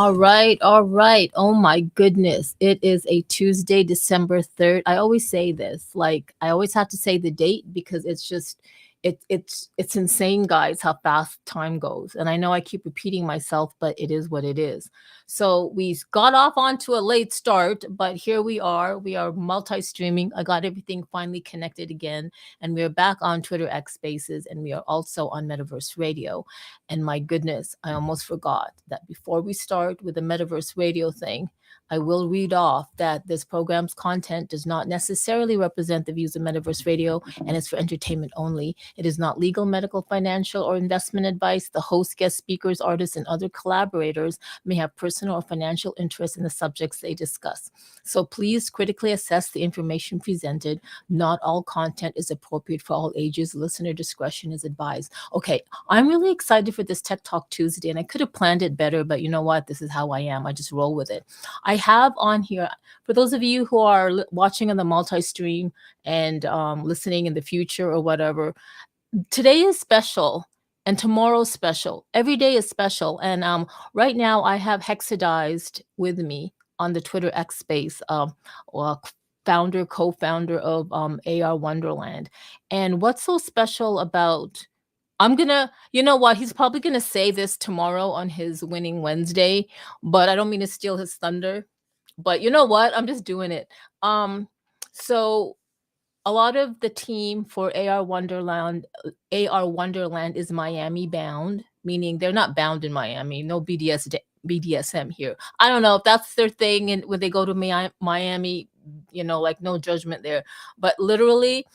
All right, all right. Oh my goodness. It is a Tuesday, December 3rd. I always say this. Like I always have to say the date because it's just it's insane, guys, how fast time goes. And I know I keep repeating myself, but it is what it is. So we got off onto a late start, but here we are. We are multi-streaming. I got everything finally connected again, and we are back on Twitter X Spaces, and we are also on Metaverse Radio. And my goodness, I almost forgot that before we start with the Metaverse Radio thing, I will read off that this program's content does not necessarily represent the views of Metaverse Radio and is for entertainment only. It is not legal, medical, financial, or investment advice. The host, guest speakers, artists, and other collaborators may have personal or financial interest in the subjects they discuss. So please critically assess the information presented. Not all content is appropriate for all ages. Listener discretion is advised. Okay, I'm really excited for this Tech Talk Tuesday, and I could have planned it better, but you know what? This is how I am. I just roll with it. I have on here, for those of you who are watching on the multi-stream and listening in the future or whatever, today is special and tomorrow's special. Every day is special. And right now I have Hexadized with me on the Twitter X space, uh, founder, co-founder of AR Wonderland. And what's so special about I'm gonna, you know what? He's probably gonna say this tomorrow on his Winning Wednesday, but I don't mean to steal his thunder. But you know what? I'm just doing it. So a lot of the team for AR Wonderland is Miami bound, meaning they're not bound in Miami. No BDSM here. I don't know if that's their thing, and when they go to Miami, like no judgment there. But literally,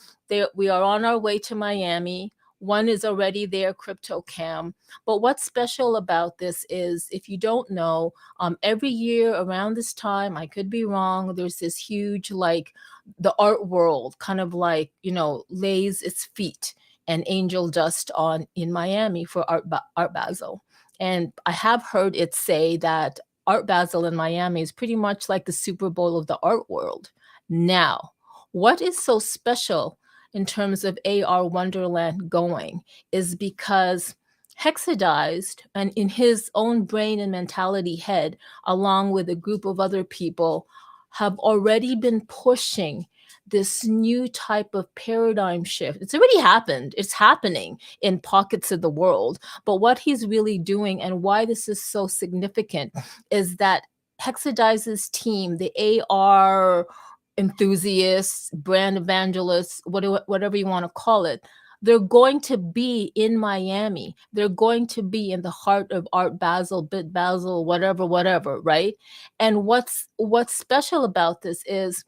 we are on our way to Miami. One is already there, CryptoCam. But what's special about this is, if you don't know, every year around this time, I could be wrong, there's this huge, like, the art world kind of like, lays its feet and angel dust on in Miami for Art Basel. And I have heard it say that Art Basel in Miami is pretty much like the Super Bowl of the art world. Now, what is so special in terms of AR Wonderland going is because Hexadized, and in his own brain and mentality head, along with a group of other people, have already been pushing this new type of paradigm shift. It's already happened. It's happening in pockets of the world. But what he's really doing, and why this is so significant, is that Hexadize's team, the AR enthusiasts, brand evangelists, whatever you want to call it, they're going to be in Miami. They're going to be in the heart of Art Basel, Bit Basel, whatever, right? And what's special about this is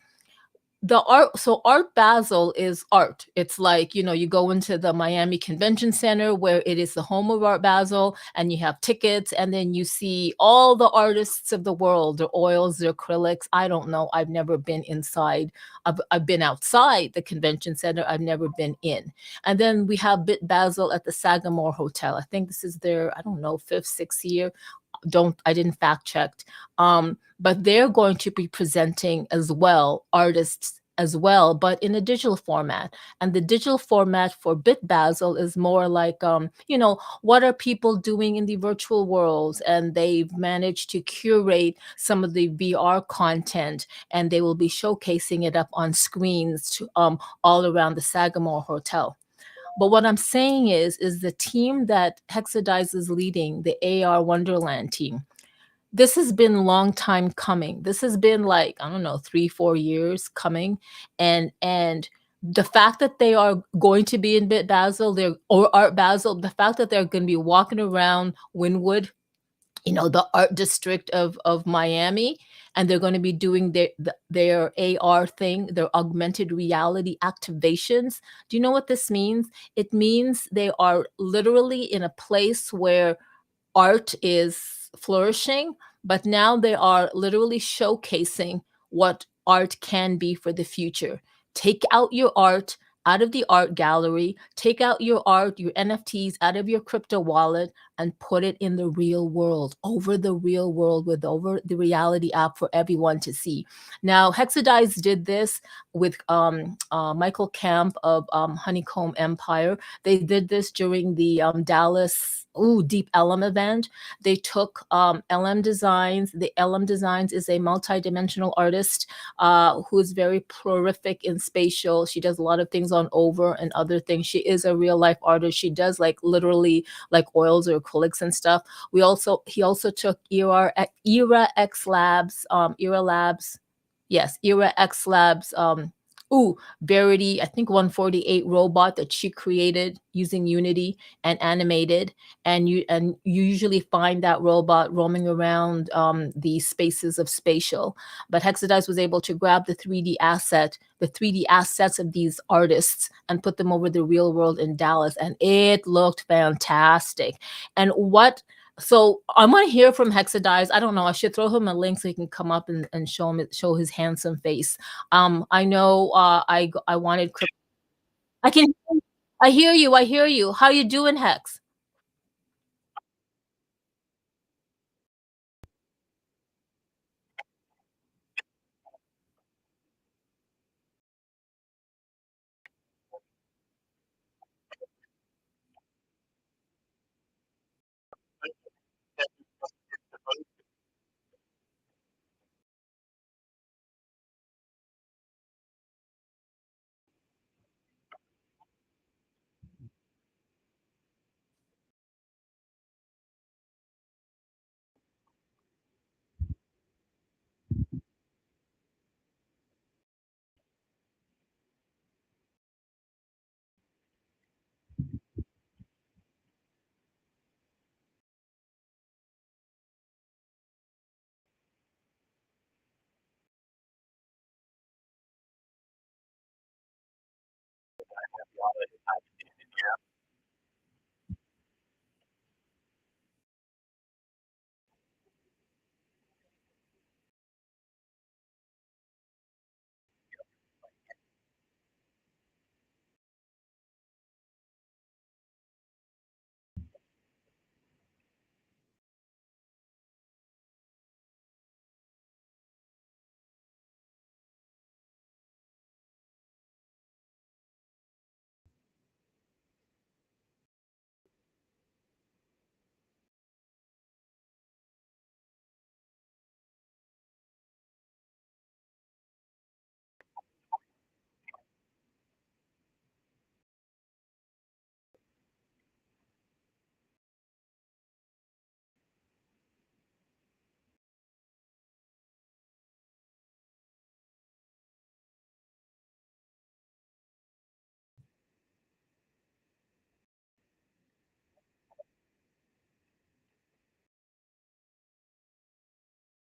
the art. So Art Basel is art. It's like, you go into the Miami Convention Center, where it is the home of Art Basel, and you have tickets, and then you see all the artists of the world, their oils, their acrylics. I don't know. I've never been inside. I've been outside the convention center. I've never been in. And then we have Bit Basel at the Sagamore Hotel. I think this is their, I don't know, fifth, sixth year. I didn't fact check. But they're going to be presenting as well, artists as well, but in a digital format. And the digital format for Bit Basel is more like, what are people doing in the virtual worlds? And they've managed to curate some of the VR content, and they will be showcasing it up on screens all around the Sagamore Hotel. But what I'm saying is the team that Hexadize is leading, the AR Wonderland team, this has been a long time coming. This has been like, I don't know, 3-4 years coming. And the fact that they are going to be in Bit Basel, or Art Basel, the fact that they're going to be walking around Wynwood, the art district of Miami, and they're going to be doing their AR thing, their augmented reality activations. Do you know what this means? It means they are literally in a place where art is flourishing, but now they are literally showcasing what art can be for the future. Take out your art out of the art gallery, take out your art, your NFTs out of your crypto wallet, and put it in the real world, over the real world, with over the reality app for everyone to see. Now, Hexadize did this with Michael Camp of Honeycomb Empire. They did this during the Dallas Deep Ellum event. They took LM Designs. The LM Designs is a multi-dimensional artist who is very prolific in spatial. She does a lot of things on over and other things. She is a real life artist. She does like literally like oils or acrylics and stuff. He also took Era X Labs, Era Labs, yes, Era X Labs, Verity, I think 148 robot that she created using Unity and animated. And you usually find that robot roaming around the spaces of spatial. But Hexadize was able to grab the 3D assets of these artists and put them over the real world in Dallas, and it looked fantastic. And what so I want to hear from Hexadize. I don't know. I should throw him a link so he can come up and show his handsome face. I know. I wanted. I can. I hear you. I hear you. How you doing, Hex?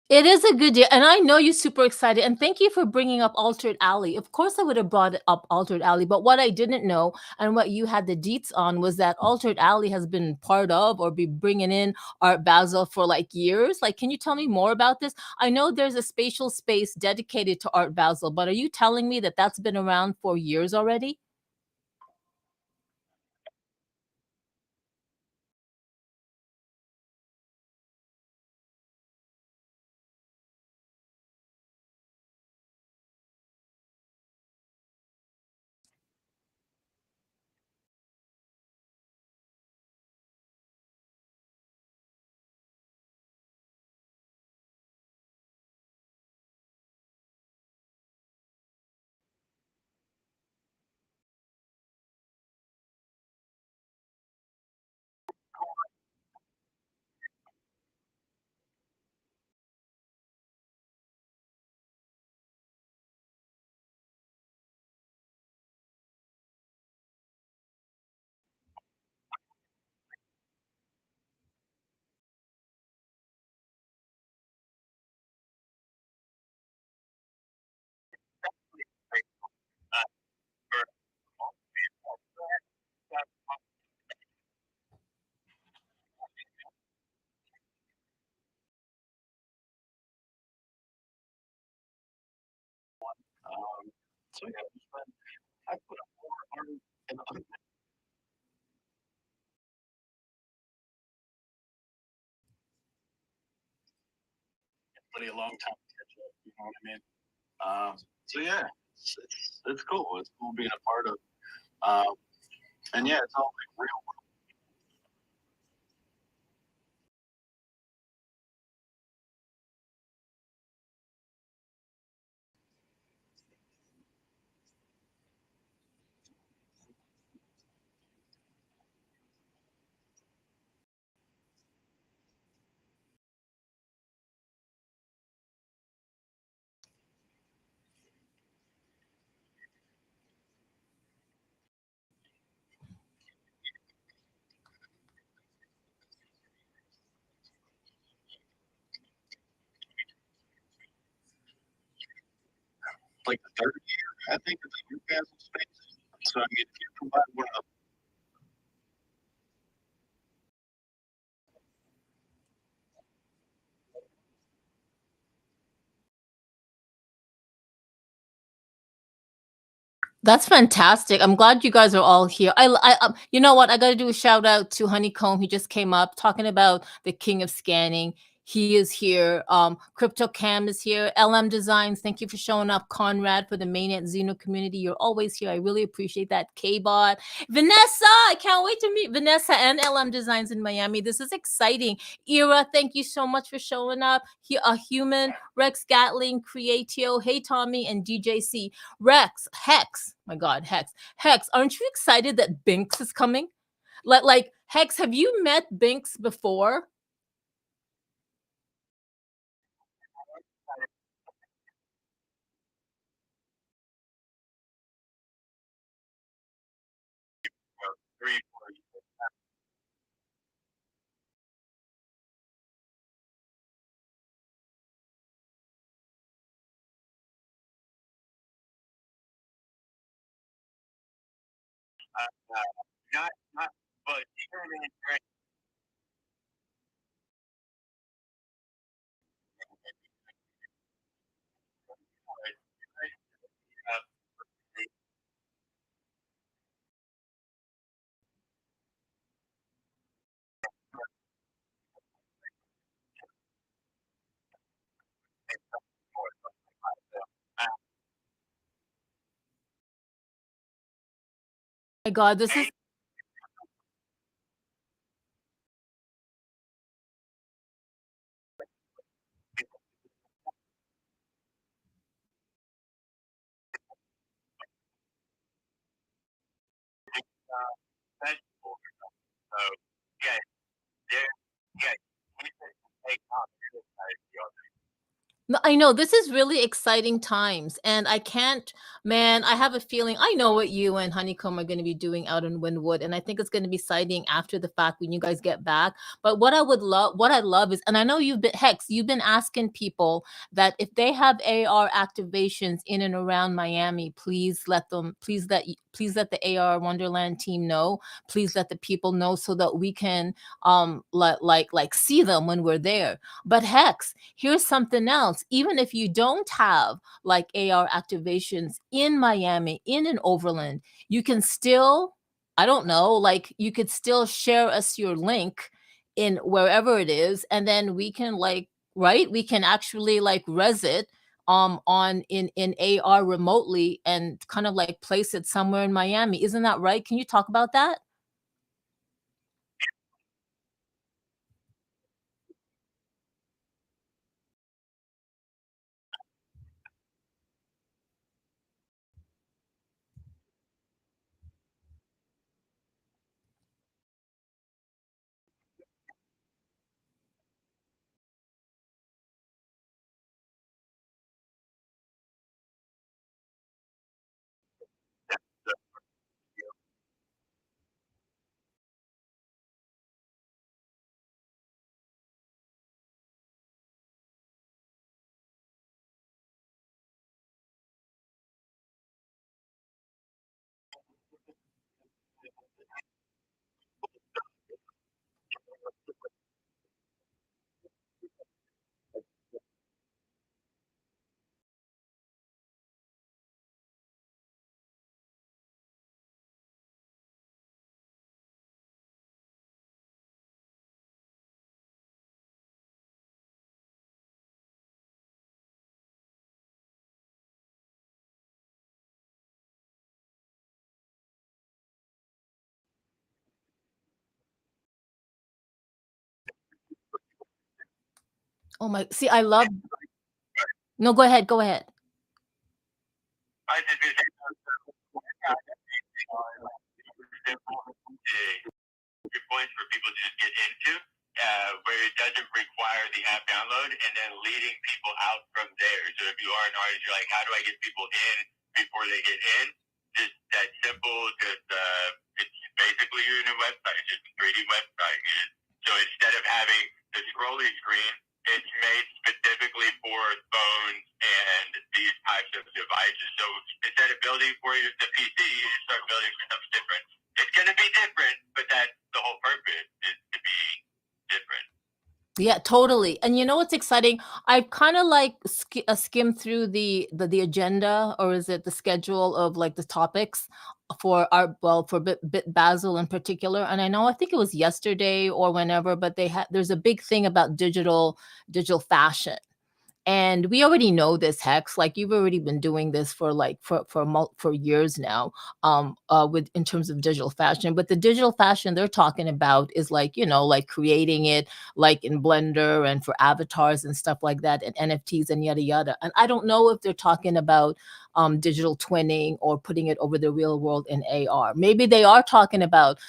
It is a good deal, and I know you're super excited. And thank you for bringing up Altered Alley. Of course, I would have brought up Altered Alley, but what I didn't know and what you had the deets on was that Altered Alley has been part of or be bringing in Art Basel for like years. Like, can you tell me more about this? I know there's a spatial space dedicated to Art Basel, but are you telling me that that's been around for years already? Really a long time to catch up. You know what I mean? So yeah, it's cool. It's cool being a part of. Um, and yeah, it's all like real. Like the third year, I think, of the Newcastle space. So I get to provide one of That's fantastic. I'm glad you guys are all here. You know what? I got to do a shout out to Honeycomb. He just came up talking about the king of scanning. He is here. Crypto Cam is here. LM Designs. Thank you for showing up. Conrad for the Mainnet Xeno community. You're always here. I really appreciate that. K-Bot. Vanessa. I can't wait to meet Vanessa and LM Designs in Miami. This is exciting. Ira, thank you so much for showing up. A human. Rex Gatling, Creatio. Hey Tommy and DJC. Rex, Hex, my God, Hex, aren't you excited that Binks is coming? Like Hex, have you met Binks before? three. Not, but even in My God, this is vegetables. So yeah, yeah. We take off. No, I know this is really exciting times, and I can't, man. I have a feeling I know what you and Honeycomb are going to be doing out in Wynwood, and I think it's going to be exciting after the fact when you guys get back. But what I love is, and I know you've been Hex, you've been asking people that if they have AR activations in and around Miami, please let the AR Wonderland team know. Please let the people know so that we can like see them when we're there. But Hex, here's something else. Even if you don't have like AR activations in Miami, in an overland, you can still, I don't know, like you could still share us your link in wherever it is, and then we can like, right? We can actually like res it on in AR remotely and kind of like place it somewhere in Miami. Isn't that right? Can you talk about that? Oh my, see, I love, no, go ahead, go ahead. I just do points for people to just get into, where it doesn't require the app download, and then leading people out from there. So if you are an artist, you're like, how do I get people in before they get in? Just that simple. Just it's basically you're in a website. It's just a 3D website. So instead of having the scrolly screen, it's made specifically for phones and these types of devices. So instead of building for the PC, you start building for something different. It's going to be different, but that's the whole purpose, is to be different. Yeah, totally. And you know what's exciting? I've kind of like skimmed through the agenda, or is it the schedule of like the topics for our, well, for Bit Basil in particular. And I know, I think it was yesterday or whenever, but there's a big thing about digital fashion. And we already know this, Hex. Like, you've already been doing this for like for years now, with in terms of digital fashion. But the digital fashion they're talking about is like, like creating it like in Blender and for avatars and stuff like that, and NFTs and yada yada. And I don't know if they're talking about digital twinning or putting it over the real world in AR. Maybe they are talking about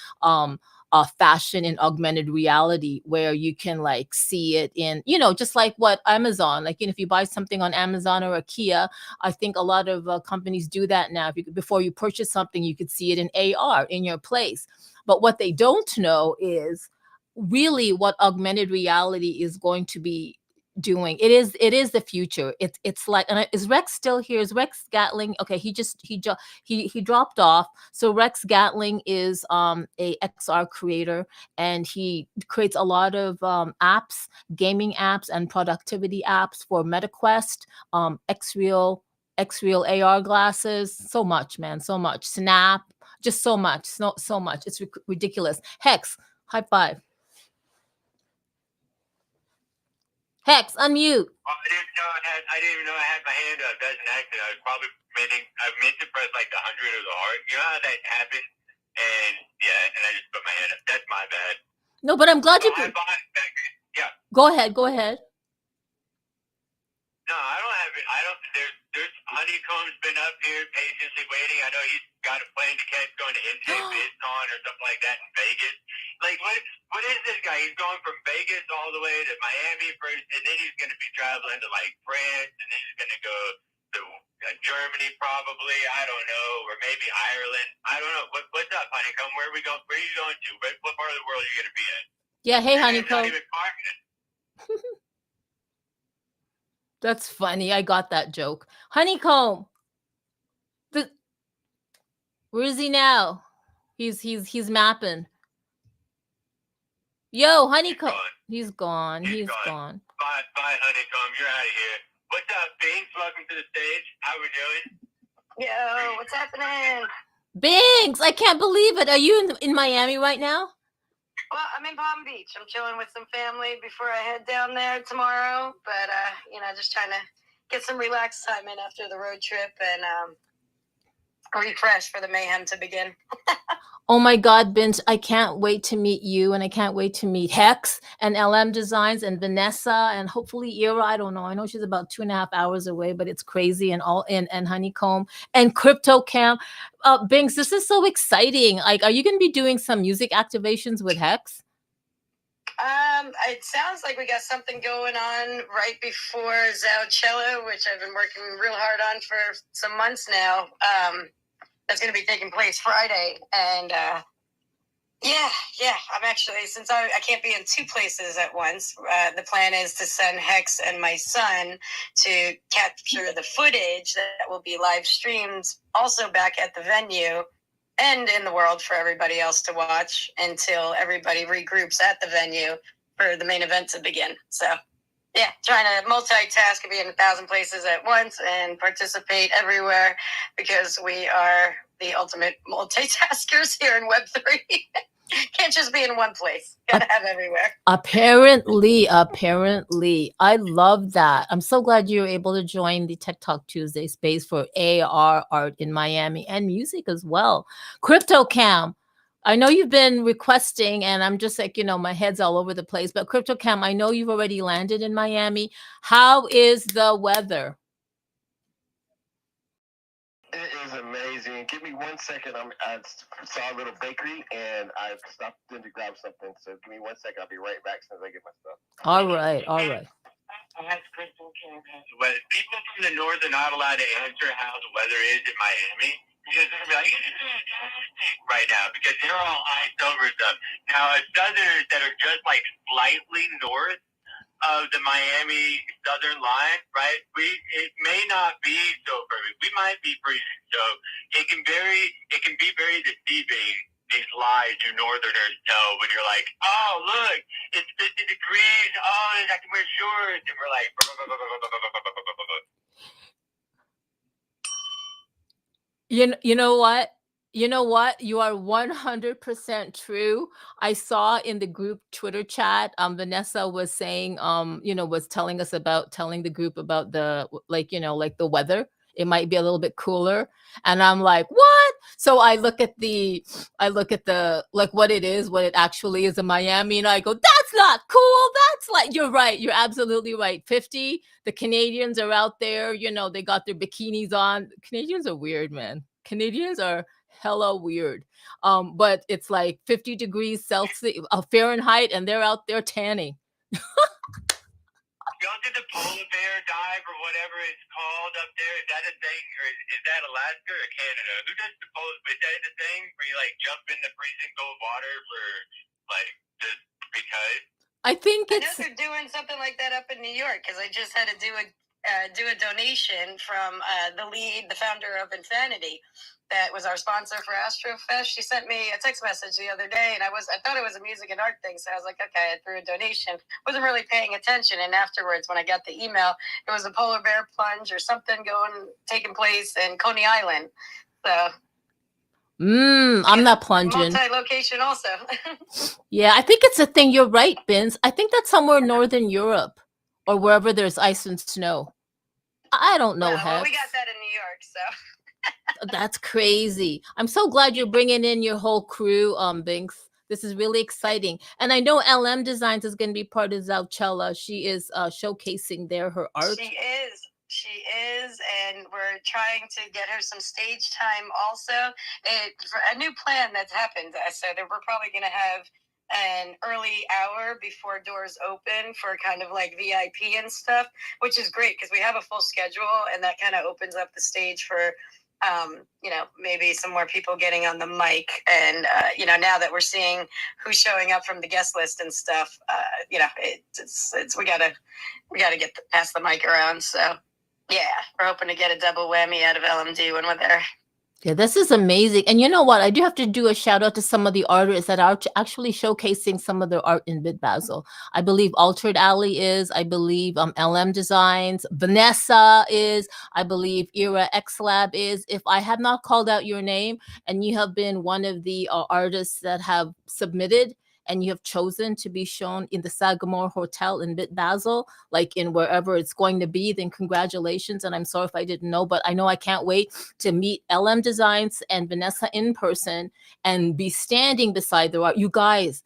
fashion in augmented reality, where you can like see it in, just like what Amazon, like, if you buy something on Amazon or IKEA, I think a lot of companies do that now. If you, before you purchase something, you could see it in AR in your place. But what they don't know is really what augmented reality is going to be doing. It is the future. It's like, and is Rex still here? Is Rex Gatling? Okay, he dropped off. So Rex Gatling is a XR creator, and he creates a lot of apps, gaming apps and productivity apps for MetaQuest, Xreal AR glasses, so much, man, so much. Snap, just so much, so much. It's ridiculous. Hex, high five. Hex, unmute. I didn't even know I had my hand up. That's an accident. I meant to press like the 100 or the heart. You know how that happened? And yeah, and I just put my hand up. That's my bad. No, but I'm glad you. Yeah. Go ahead. Go ahead. No, I don't have it. I don't. There's Honeycomb's been up here patiently waiting. I know he's got a plane to catch going to NJ BizCon or something like that in Vegas. Like, what is this guy? He's going from Vegas all the way to Miami first, and then he's going to be traveling to like France, and then he's going to go to Germany probably. I don't know, or maybe Ireland. I don't know. What's up, Honeycomb? Where are we going? Where are you going to? What part of the world are you going to be in? Yeah. Hey, Honeycomb. That's funny. I got that joke. Honeycomb. Where is he now? He's mapping. Yo, Honeycomb. He's gone. He's gone. Bye, Honeycomb. You're out of here. What's up, Binks? Welcome to the stage. How we doing? Yo, what's happening? Binks, I can't believe it. Are you in Miami right now? Well, I'm in Palm Beach. I'm chilling with some family before I head down there tomorrow. But, just trying to get some relaxed time in after the road trip and refresh for the mayhem to begin. Oh my God, Binks, I can't wait to meet you, and I can't wait to meet Hex and LM Designs and Vanessa and hopefully Ira. I don't know. I know she's about 2.5 hours away, but it's crazy, and Honeycomb and CryptoCam. Binks, this is so exciting. Like, are you going to be doing some music activations with Hex? It sounds like we got something going on right before Zaucello, which I've been working real hard on for some months now. That's going to be taking place Friday. And I'm actually, since I can't be in two places at once, the plan is to send Hex and my son to capture the footage that will be live streamed also back at the venue and in the world for everybody else to watch until everybody regroups at the venue for the main event to begin. So, yeah, trying to multitask and be in 1,000 places at once and participate everywhere because we are the ultimate multitaskers here in Web3. Can't just be in one place. Gotta have everywhere. Apparently. I love that. I'm so glad you were able to join the Tech Talk Tuesday space for AR art in Miami and music as well. CryptoCam, I know you've been requesting, and I'm just like, my head's all over the place. But CryptoCam, I know you've already landed in Miami. How is the weather? It is amazing. Give me 1 second. I saw a little bakery and I stopped in to grab something. So give me 1 second. I'll be right back as soon as I get my stuff. All right, all right. But people from the north are not allowed to answer how the weather is in Miami because they're gonna be like, it's fantastic right now because they're all iced over stuff. Now, southerners that are just like slightly north of the Miami southern line, right? It may not be so perfect. We might be freezing, so it can be very deceiving. These lies you northerners tell when you're like, oh look, it's 50 degrees. Oh, I can wear shorts, and we're like, You know what? You know what? You are 100% true. I saw in the group Twitter chat, Vanessa was saying, was telling the group about like the weather. It might be a little bit cooler. And I'm like, what? So I look at the like what it actually is in Miami, and I go, that's not cool. That's like, you're right. You're absolutely right. 50. The Canadians are out there, they got their bikinis on. Canadians are weird, man. Canadians are hella weird. But it's like 50 degrees Celsius, Fahrenheit, and they're out there tanning. Y'all did the polar bear dive or whatever it's called up there. Is that a thing, or is that Alaska or Canada? Who does the polar? Is that the thing where you like jump in the freezing cold water for like just because? I think I know it's they're doing something like that up in New York because I just had to do a donation from the founder of Infinity, that was our sponsor for Astrofest. She sent me a text message the other day, and I thought it was a music and art thing, so I was like, okay, I threw a donation. Wasn't really paying attention, and afterwards, when I got the email, it was a polar bear plunge or something taking place in Coney Island. So. I'm not plunging. Multi-location also. Yeah, I think it's a thing. You're right, Vince. I think that's somewhere in Northern Europe or wherever there's ice and snow. I don't know. Well, we got that in New York, so. That's crazy. I'm so glad you're bringing in your whole crew, Binks. This is really exciting. And I know LM Designs is going to be part of Zalcella. She is showcasing there her art. She is, and we're trying to get her some stage time also. A new plan that's happened. So we're probably going to have an early hour before doors open for kind of like VIP and stuff, which is great because we have a full schedule, and that kind of opens up the stage for maybe some more people getting on the mic. And now that we're seeing who's showing up from the guest list and stuff, we gotta get pass the mic around. So yeah, we're hoping to get a double whammy out of LMD when we're there. Yeah, this is amazing. And you know what? I do have to do a shout out to some of the artists that are actually showcasing some of their art in Bit Basel. I believe Altered Alley is. I believe LM Designs. Vanessa is. I believe Era X Lab is. If I have not called out your name and you have been one of the artists that have submitted and you have chosen to be shown in the Sagamore Hotel in Bit Basel, like in wherever it's going to be, then congratulations. And I'm sorry if I didn't know, but I know I can't wait to meet LM Designs and Vanessa in person and be standing beside the art. You guys,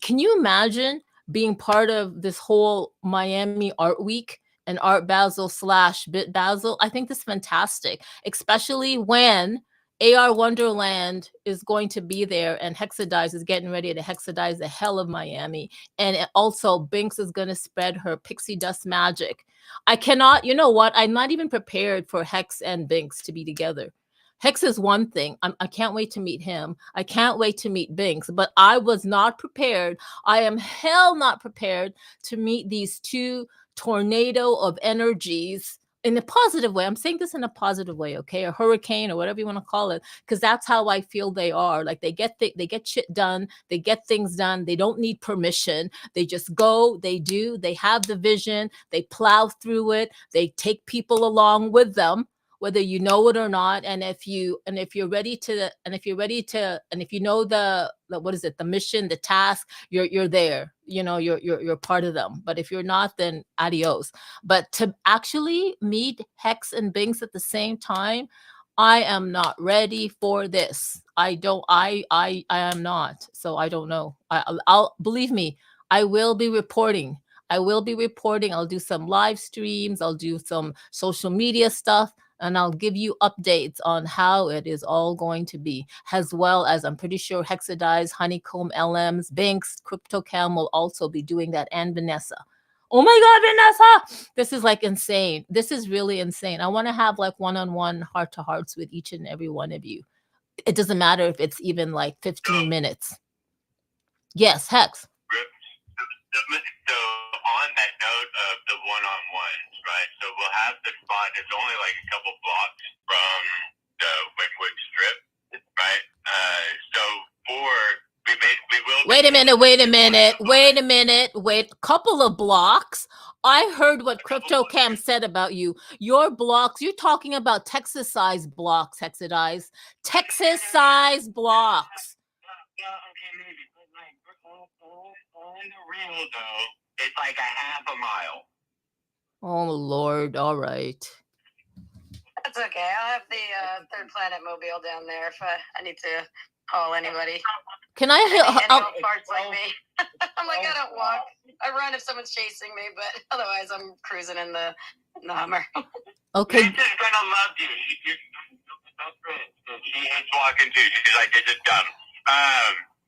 can you imagine being part of this whole Miami Art Week and Art Basel / Bit Basel? I think this is fantastic, especially when AR Wonderland is going to be there, and Hexadize is getting ready to hexadize the hell of Miami. And also, Binks is going to spread her pixie dust magic. I cannot, you know what? I'm not even prepared for Hex and Binks to be together. Hex is one thing. I can't wait to meet him. I can't wait to meet Binks, but I was not prepared. I am hell not prepared to meet these two tornado of energies in a positive way. I'm saying this in a positive way, okay? A hurricane or whatever you want to call it, because that's how I feel they are. Like they get shit done. They get things done. They don't need permission. They just go, they do, they have the vision, they plow through it, they take people along with them, whether you know it or not. And if you know the what is it, the mission, the task, you're there, you're part of them. But if you're not, then adios. But to actually meet Hex and Binks at the same time, I am not ready for this. I am not. So I don't know. I'll believe me, I will be reporting. I will be reporting. I'll do some live streams, I'll do some social media stuff, and I'll give you updates on how it is all going to be, as well as I'm pretty sure Hexadize, Honeycomb, LMs, Binks, CryptoCam will also be doing that, and Vanessa. Oh my God, Vanessa! This is like insane. This is really insane. I want to have like one-on-one heart-to-hearts with each and every one of you. It doesn't matter if it's even like 15 minutes. Yes, Hex. So on that note of the one-on-ones, right? So we'll have the spot. It's only like a couple blocks from the Wynwood Strip, right? So we will. Wait a minute. Couple of blocks. I heard what CryptoCam said about you. Your blocks, you're talking about Texas-sized blocks, Hexadize. Texas-sized blocks. Okay, maybe, but like on the real though, it's like a half a mile. Oh Lord, all right. That's okay. I'll have the Third Planet Mobile down there if I need to call anybody. Can I Any hear? old farts like me. I'm like, I don't walk. I run if someone's chasing me, but otherwise I'm cruising in the Hummer. Okay. She's gonna love you. You're best friend. She hates walking too. She's like, this is dumb.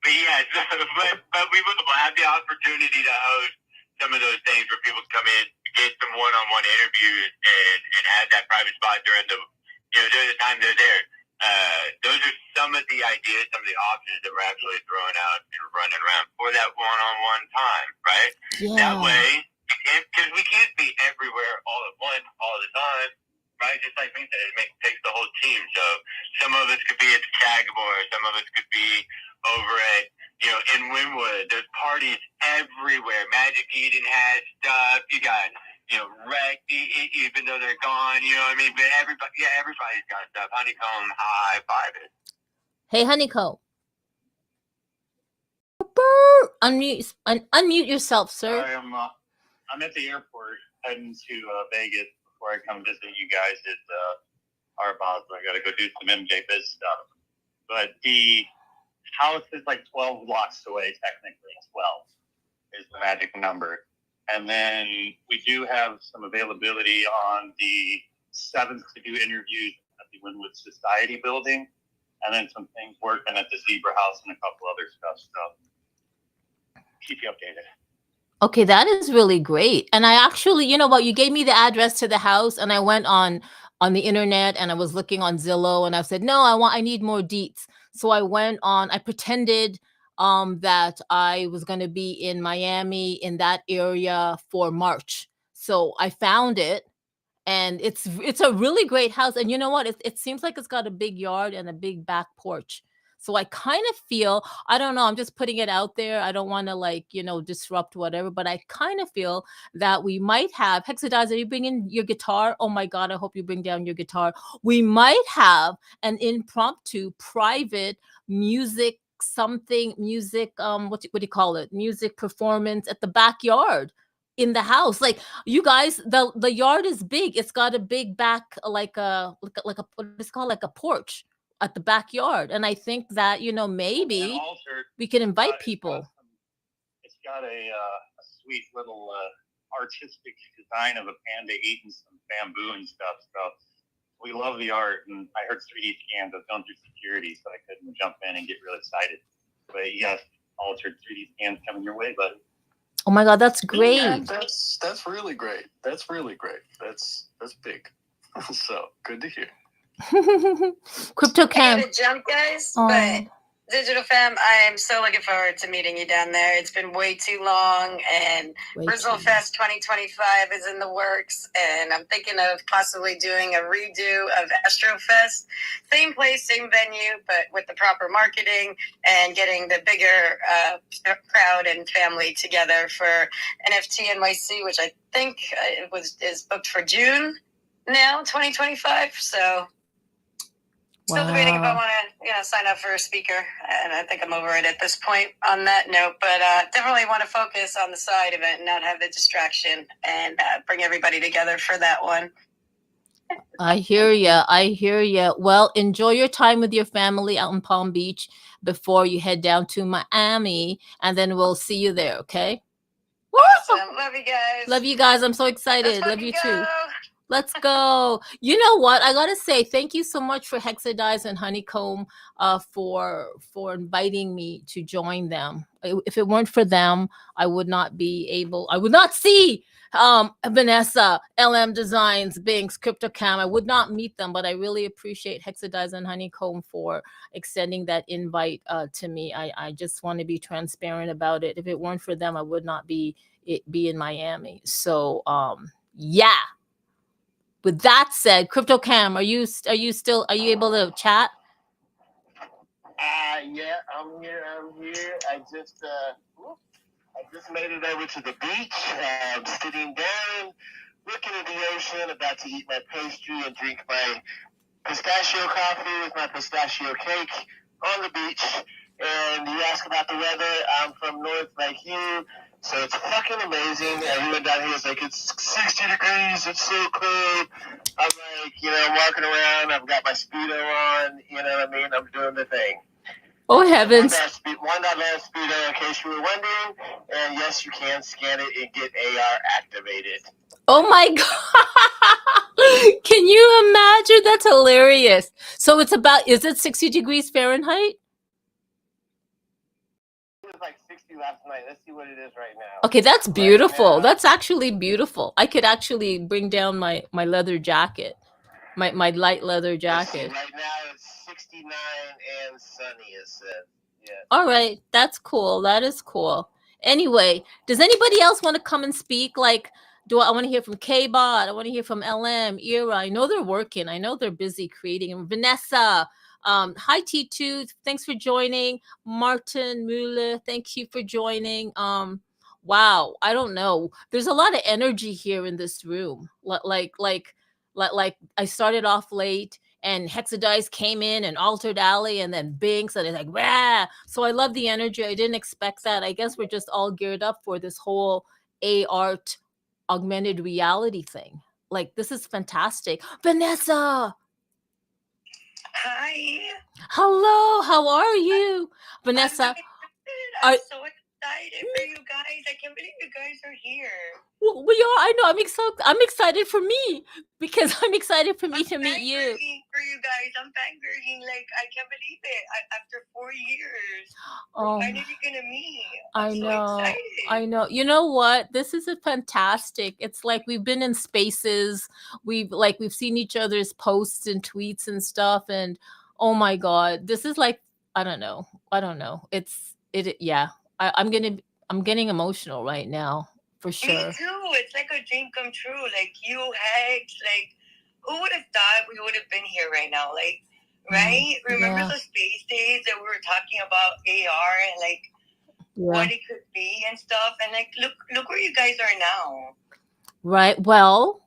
But yeah, but we will have the opportunity to host some of those things where people come in, get some one-on-one interviews, and have that private spot during the time they're there. Those are some of the ideas, some of the options that we're actually throwing out and running around for that one-on-one time, right? Yeah. That way, because we can't be everywhere all at once, all the time, right? Just like me said, it takes the whole team. So some of us could be at the Sagamore, some of us could be over at, in Wynwood. There's parties everywhere. Magic Eden has stuff. You got, Rec, even though they're gone, you know what I mean? But everybody's got stuff. Honeycomb, high five it. Hey, Honeycomb. Unmute yourself, sir. Sorry, I'm at the airport heading to Vegas before I come visit you guys at Arbaz. I got to go do some MJ Biz stuff. But the house is like 12 blocks away, technically. 12 is the magic number. And then we do have some availability on the 7th to do interviews at the Wynwood Society building. And then some things working at the Zebra House and a couple other stuff. So keep you updated. Okay, that is really great. And I actually, you know what, you gave me the address to the house, and I went on the internet and I was looking on Zillow, and I said, no, I need more deets. So I went on, I pretended that I was going to be in Miami in that area for March. So I found it, and it's a really great house. And you know what? It seems like it's got a big yard and a big back porch. So I kind of feel, I don't know, I'm just putting it out there. I don't want to disrupt whatever, but I kind of feel that we might have, Hexadize, are you bringing your guitar? Oh my God, I hope you bring down your guitar. We might have an impromptu private music, what do you call it? Music performance at the backyard in the house. Like, you guys, the yard is big. It's got a big back, like a what is called, like a porch at the backyard. And I think that, maybe we can invite people. It's got a sweet little artistic design of a panda eating some bamboo and stuff. So we love the art, and I heard 3D scans. I was going through security, so I couldn't jump in and get real excited. But yes, altered 3D scans coming your way, buddy. Oh my God, that's great. Yeah, that's really great. That's really great. That's big. So good to hear. CryptoCam. I gotta jump, guys, but Digital Fam, I am so looking forward to meeting you down there. It's been way too long, and Brazil Fest 2025 is in the works, and I'm thinking of possibly doing a redo of Astro Fest. Same place, same venue, but with the proper marketing and getting the bigger crowd and family together for NFT NYC, which I think is booked for June now, 2025. So still debating if I want to, sign up for a speaker, and I think I'm over it at this point on that note. But definitely want to focus on the side event and not have the distraction, and bring everybody together for that one. I hear ya. I hear ya. Well, enjoy your time with your family out in Palm Beach before you head down to Miami, and then we'll see you there. Okay. Woo! Awesome. Love you guys. Love you guys. I'm so Let's excited. Love fucking you go. too. Let's go. You know what? I gotta say thank you so much for Hexadize and Honeycomb for inviting me to join them. If it weren't for them, I would not see Vanessa, LM Designs, Binks, CryptoCam. I would not meet them, but I really appreciate Hexadize and Honeycomb for extending that invite to me. I just want to be transparent about it. If it weren't for them, I would not be in Miami. So yeah. With that said, CryptoCam, are you able to chat? Yeah, I'm here. I just made it over to the beach. Sitting down, looking at the ocean, about to eat my pastry and drink my pistachio coffee with my pistachio cake on the beach. And you ask about the weather. I'm from north like you, so it's fucking amazing. Everyone down here is like, it's 60 degrees, it's so cold. I'm like, I'm walking around, I've got my Speedo on, you know what I mean? I'm doing the thing. Oh heavens. $1 Speedo, in case you were wondering. And yes, you can scan it and get AR activated. Oh my God. Can you imagine? That's hilarious. So is it 60 degrees Fahrenheit? It was like 60 last night. Let's see what it is right now. Okay, that's beautiful. Right now, That's actually beautiful. I could actually bring down my leather jacket, my light leather jacket. Right now it's 69 and sunny, it said. Yeah. All right, that's cool. That is cool. Anyway, does anybody else want to come and speak? Like, I want to hear from K-Bot. I want to hear from LM, Ira. I know they're working. I know they're busy creating. And Vanessa, hi T2. Thanks for joining. Martin Müller, thank you for joining. Wow, I don't know. There's a lot of energy here in this room. Like I started off late and Hexadize came in and Altered Alley and then Binks and it's like, rah. So I love the energy. I didn't expect that. I guess we're just all geared up for this whole art augmented reality thing. Like, this is fantastic. Vanessa. Hi. Hello. How are you? Vanessa. I'm so excited for you guys. I can't believe you guys are here. Well, we are. I know. I'm excited for me because I'm excited for me to meet you. For you guys, I'm fangirling. Like, I can't believe it. After 4 years, Oh, when are you gonna meet? I I'm so know. excited. I know. You know what? This is a fantastic. It's like we've been in spaces. We've seen each other's posts and tweets and stuff. And oh my God, this is like, I don't know. Yeah. I'm getting emotional right now for sure. Me too. It's like a dream come true. Like, you, Hex, like, who would have thought we would have been here right now? Like, right? Remember those space days that we were talking about AR and like what it could be and stuff? And like, look where you guys are now. Right. Well,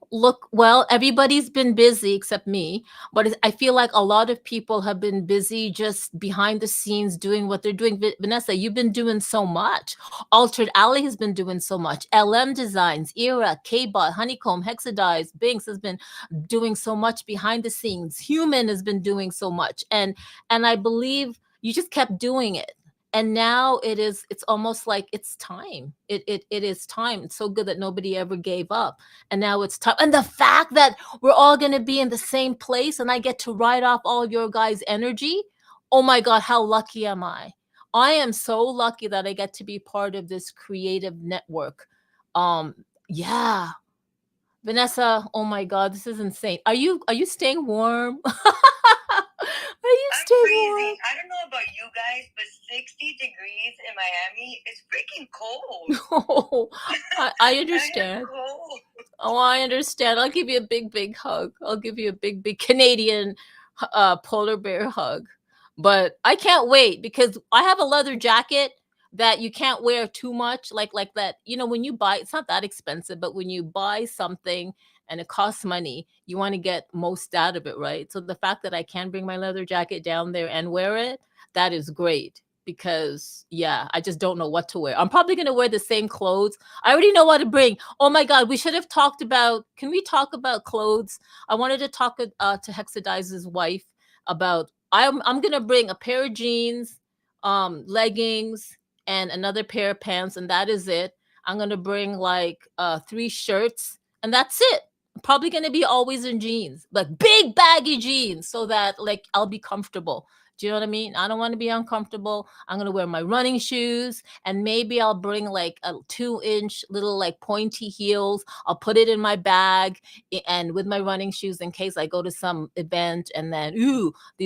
everybody's been busy except me, but I feel like a lot of people have been busy just behind the scenes doing what they're doing. Vanessa, you've been doing so much. Altered Alley has been doing so much. LM Designs, Ira, K-Bot, Honeycomb, Hexadize, Binks has been doing so much behind the scenes. Human has been doing so much. And I believe you just kept doing it. And now it's almost like it's time. It is time. It's so good that nobody ever gave up. And now it's time. And the fact that we're all going to be in the same place and I get to ride off all your guys' energy. Oh my God, how lucky am I? I am so lucky that I get to be part of this creative network. Yeah. Vanessa, oh my God, this is insane. Are you staying warm? I'm freezing. I don't know about you guys, but 60 degrees in Miami is freaking cold. Oh, I understand. Cold. Oh, I understand. I'll give you a big hug. I'll give you a big Canadian polar bear hug. But I can't wait because I have a leather jacket that you can't wear too much, like that. You know, when you buy, it's not that expensive, but when you buy something and it costs money, you want to get most out of it, right? So the fact that I can bring my leather jacket down there and wear it, that is great. because yeah, I just don't know what to wear. I'm probably going to wear the same clothes. I already know what to bring. Oh my God, we should have talked about, can we talk about clothes? I wanted to talk to Hexadize's wife about, I'm going to bring a pair of jeans, leggings, and another pair of pants, and that is it. I'm going to bring like 3 shirts, and that's it. I'm probably going to be always in jeans, like big baggy jeans, so that like I'll be comfortable. Do you know what I mean? I don't want to be uncomfortable. I'm going to wear my running shoes, and maybe I'll bring like a 2-inch little like pointy heels. I'll put it in my bag and with my running shoes in case I go to some event, and then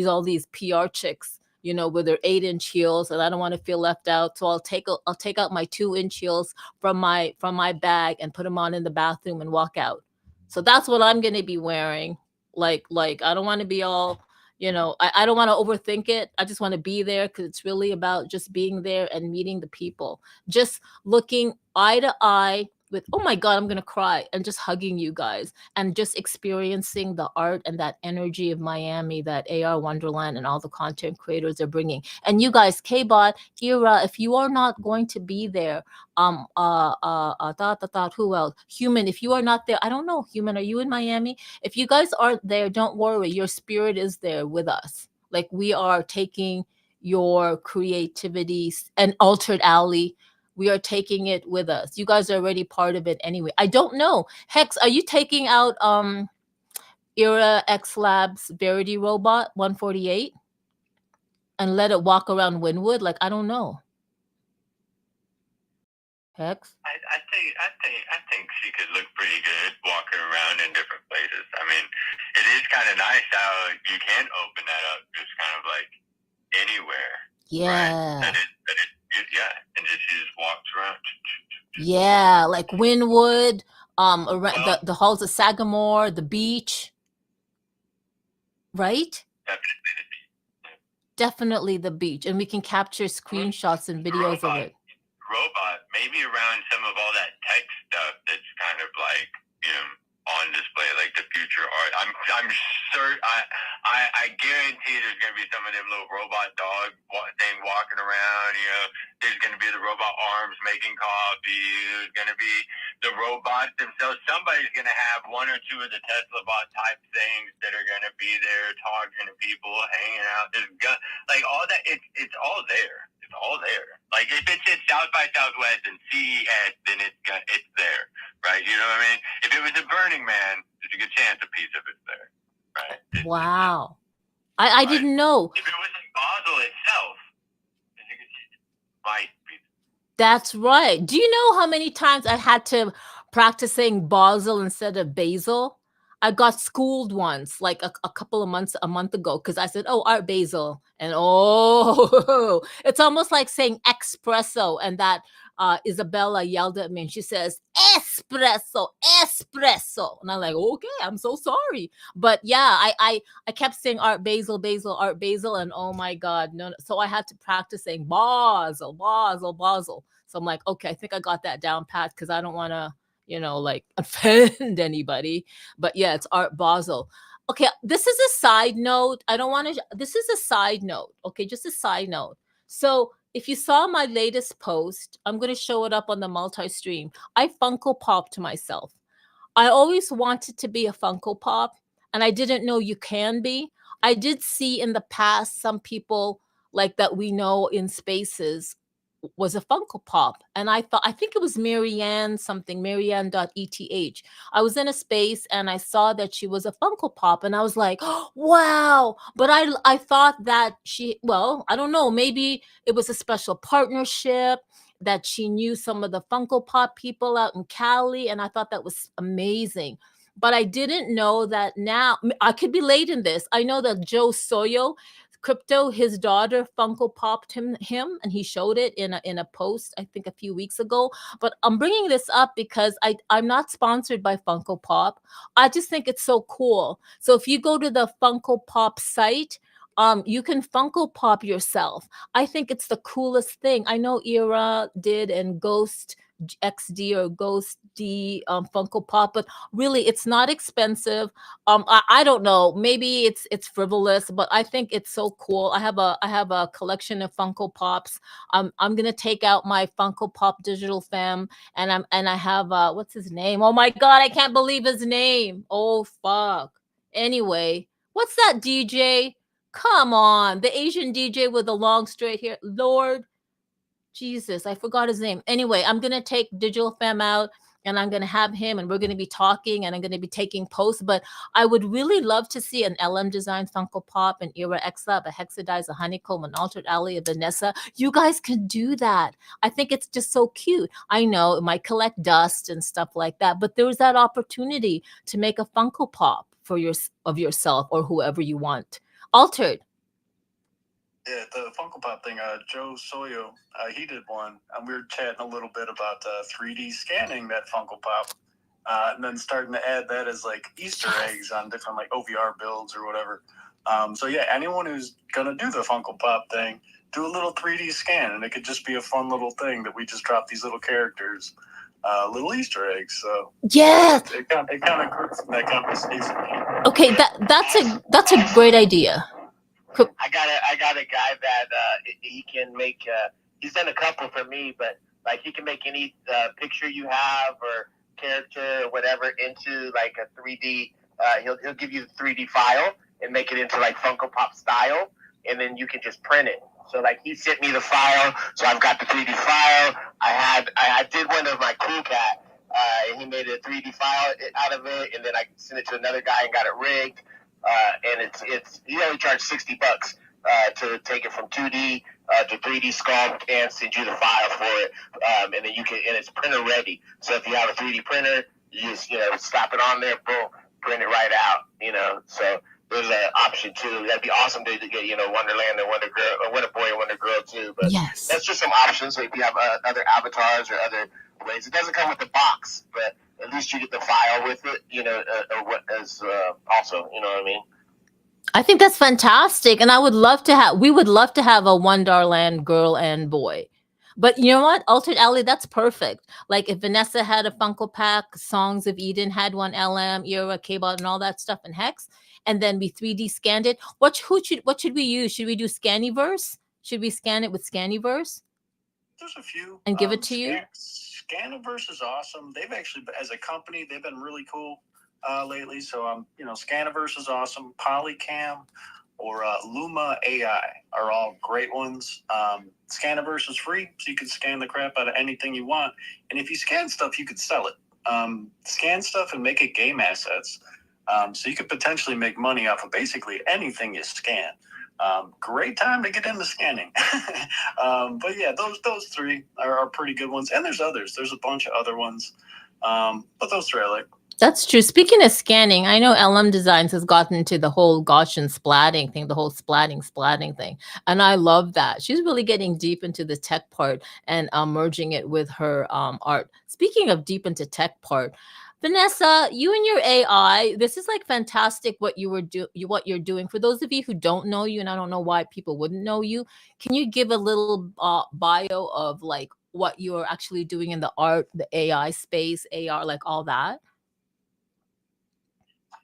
all these PR chicks, you know, with their 8-inch heels, and I don't want to feel left out. So I'll take out my 2-inch heels from my bag and put them on in the bathroom and walk out. So that's what I'm going to be wearing. Like I don't want to be all, you know, I don't want to overthink it. I just want to be there because it's really about just being there and meeting the people, just looking eye to eye with, oh my God, I'm going to cry, and just hugging you guys and just experiencing the art and that energy of Miami that AR Wonderland and all the content creators are bringing. And you guys, K-Bot, Ira, if you are not going to be there, who else? Human, if you are not there, I don't know, Human, are you in Miami? If you guys aren't there, don't worry. Your spirit is there with us. Like, we are taking your creativity and Altered Alley. We are taking it with us. You guys are already part of it anyway. I don't know. Hex, are you taking out Era X Labs Verity Robot 148 and let it walk around Wynwood? Like, I don't know. Hex? I think she could look pretty good walking around in different places. I mean, it is kind of nice how you can open that up just kind of like anywhere. Yeah. Right? And she just walks around. Yeah, like Wynwood, around the halls of Sagamore, the beach. Right? Definitely the beach. And we can capture screenshots and videos of it. Robot, maybe around some of all that tech stuff that's kind of like, you know, on display, like the future art. I'm certain, I guarantee there's gonna be some of them little robot dog thing walking around. You know, there's gonna be the robot arms making coffee. There's gonna be the robots themselves. Somebody's gonna have 1 or 2 of the Tesla bot type things that are gonna be there talking to people, hanging out. There's like all that. It's all there. It's all there. Like if it's at South by Southwest and CES, then it's there, right? You know what I mean? If it was a Burning Man, there's a good chance a piece of it's there, right? Wow. I didn't know. If it was in Basel itself, there's a good chance it might be. That's right. Do you know how many times I had to practice saying Basel instead of basil? I got schooled once, like a month ago, because I said, "Oh, Art Basel," and it's almost like saying espresso. And that Isabella yelled at me, and she says, "Espresso, espresso," and I'm like, "Okay, I'm so sorry." But yeah, I kept saying Art Basel, Art Basel, and oh my God, no! So I had to practice saying Basel, Basel, Basel. So I'm like, okay, I think I got that down pat because I don't want to, you know, like offend anybody. But yeah, it's Art Basel. Okay, this is a side note. I don't want to, this is a side note. Okay, just a side note. So if you saw my latest post, I'm going to show it up on the multi-stream. I Funko Popped myself. I always wanted to be a Funko Pop, and I didn't know you can be. I did see in the past some people like that we know in spaces was a Funko Pop. And I think it was Marianne something, Marianne.eth. I was in a space and I saw that she was a Funko Pop, and I was like, oh, wow. But I thought that I don't know, maybe it was a special partnership that she knew some of the Funko Pop people out in Cali. And I thought that was amazing. But I didn't know that now, I could be late in this. I know that Joe Soyo, Crypto, his daughter Funko Popped him, and he showed it in a post, I think a few weeks ago. But I'm bringing this up because I'm not sponsored by Funko Pop. I just think it's so cool. So if you go to the Funko Pop site, you can Funko Pop yourself. I think it's the coolest thing. I know Ira did, and Ghost XD or Ghost D Funko Pop, but really it's not expensive. I don't know, maybe it's frivolous, but I think it's so cool. I have a collection of Funko Pops. I'm gonna take out my Funko Pop digital fam, and I have what's his name? Oh my god, I can't believe his name. Oh fuck. Anyway, what's that DJ? Come on, the Asian DJ with the long straight hair. Lord Jesus, I forgot his name. Anyway, I'm gonna take Digital Fam out and I'm gonna have him and we're gonna be talking and I'm gonna be taking posts. But I would really love to see an LM Design Funko Pop, an Era X Lab, a Hexadize, a Honeycomb, an Altered Alley, a Vanessa. You guys can do that. I think it's just so cute. I know it might collect dust and stuff like that, but there's that opportunity to make a Funko Pop for of yourself or whoever you want. Altered. Yeah, the Funko Pop thing, Joe Soyo, he did one, and we were chatting a little bit about 3D scanning that Funko Pop, and then starting to add that as like Easter eggs on different like OVR builds or whatever. So yeah, anyone who's gonna do the Funko Pop thing, do a little 3D scan, and it could just be a fun little thing that we just drop these little characters, little Easter eggs. So Yeah. it kind of groups in that conversation. Okay, that's a great idea. I got a guy that he can make. He's done a couple for me, but like he can make any picture you have or character or whatever into like a 3D. He'll give you the 3D file and make it into like Funko Pop style, and then you can just print it. So like he sent me the file, so I've got the 3D file. I did one of my Cool Cat, and he made a 3D file out of it, and then I sent it to another guy and got it rigged. And it's he only charged $60 to take it from 2D to 3D sculpt and send you the file for it, and then you can, and it's printer ready. So if you have a 3D printer, you just slap it on there, boom, print it right out. So there's an option too. That'd be awesome to get Wonderland and Wonder Girl, or Wonder Boy and Wonder Girl too. But yes, that's just some options. So if you have other avatars or other ways, it doesn't come with the box, but at least you get the file with it, also, you know what I mean? I think that's fantastic. And we would love to have a Wonderland girl and boy. But you know what? Altered Alley, that's perfect. Like if Vanessa had a Funko Pack, Songs of Eden had one, LM, Era, K-Bot, and all that stuff in Hex, and then we 3D scanned it. What should we use? Should we do Scanniverse? Should we scan it with Scanniverse? There's a few. And give it to you? Scanniverse is awesome. They've actually, as a company, they've been really cool lately. So, Scanniverse is awesome. Polycam or Luma AI are all great ones. Scanniverse is free, so you can scan the crap out of anything you want. And if you scan stuff, you could sell it. Scan stuff and make it game assets. So you could potentially make money off of basically anything you scan. Great time to get into scanning. But yeah, those three are pretty good ones. And there's others. There's a bunch of other ones. But those three I like. That's true. Speaking of scanning, I know LM Designs has gotten into the whole Gaussian splatting thing, the whole splatting thing. And I love that. She's really getting deep into the tech part and merging it with her art. Speaking of deep into tech part, Vanessa, you and your AI, this is like fantastic what you're doing. For those of you who don't know you, and I don't know why people wouldn't know you, can you give a little bio of like what you're actually doing in the art, the AI space, AR, like all that?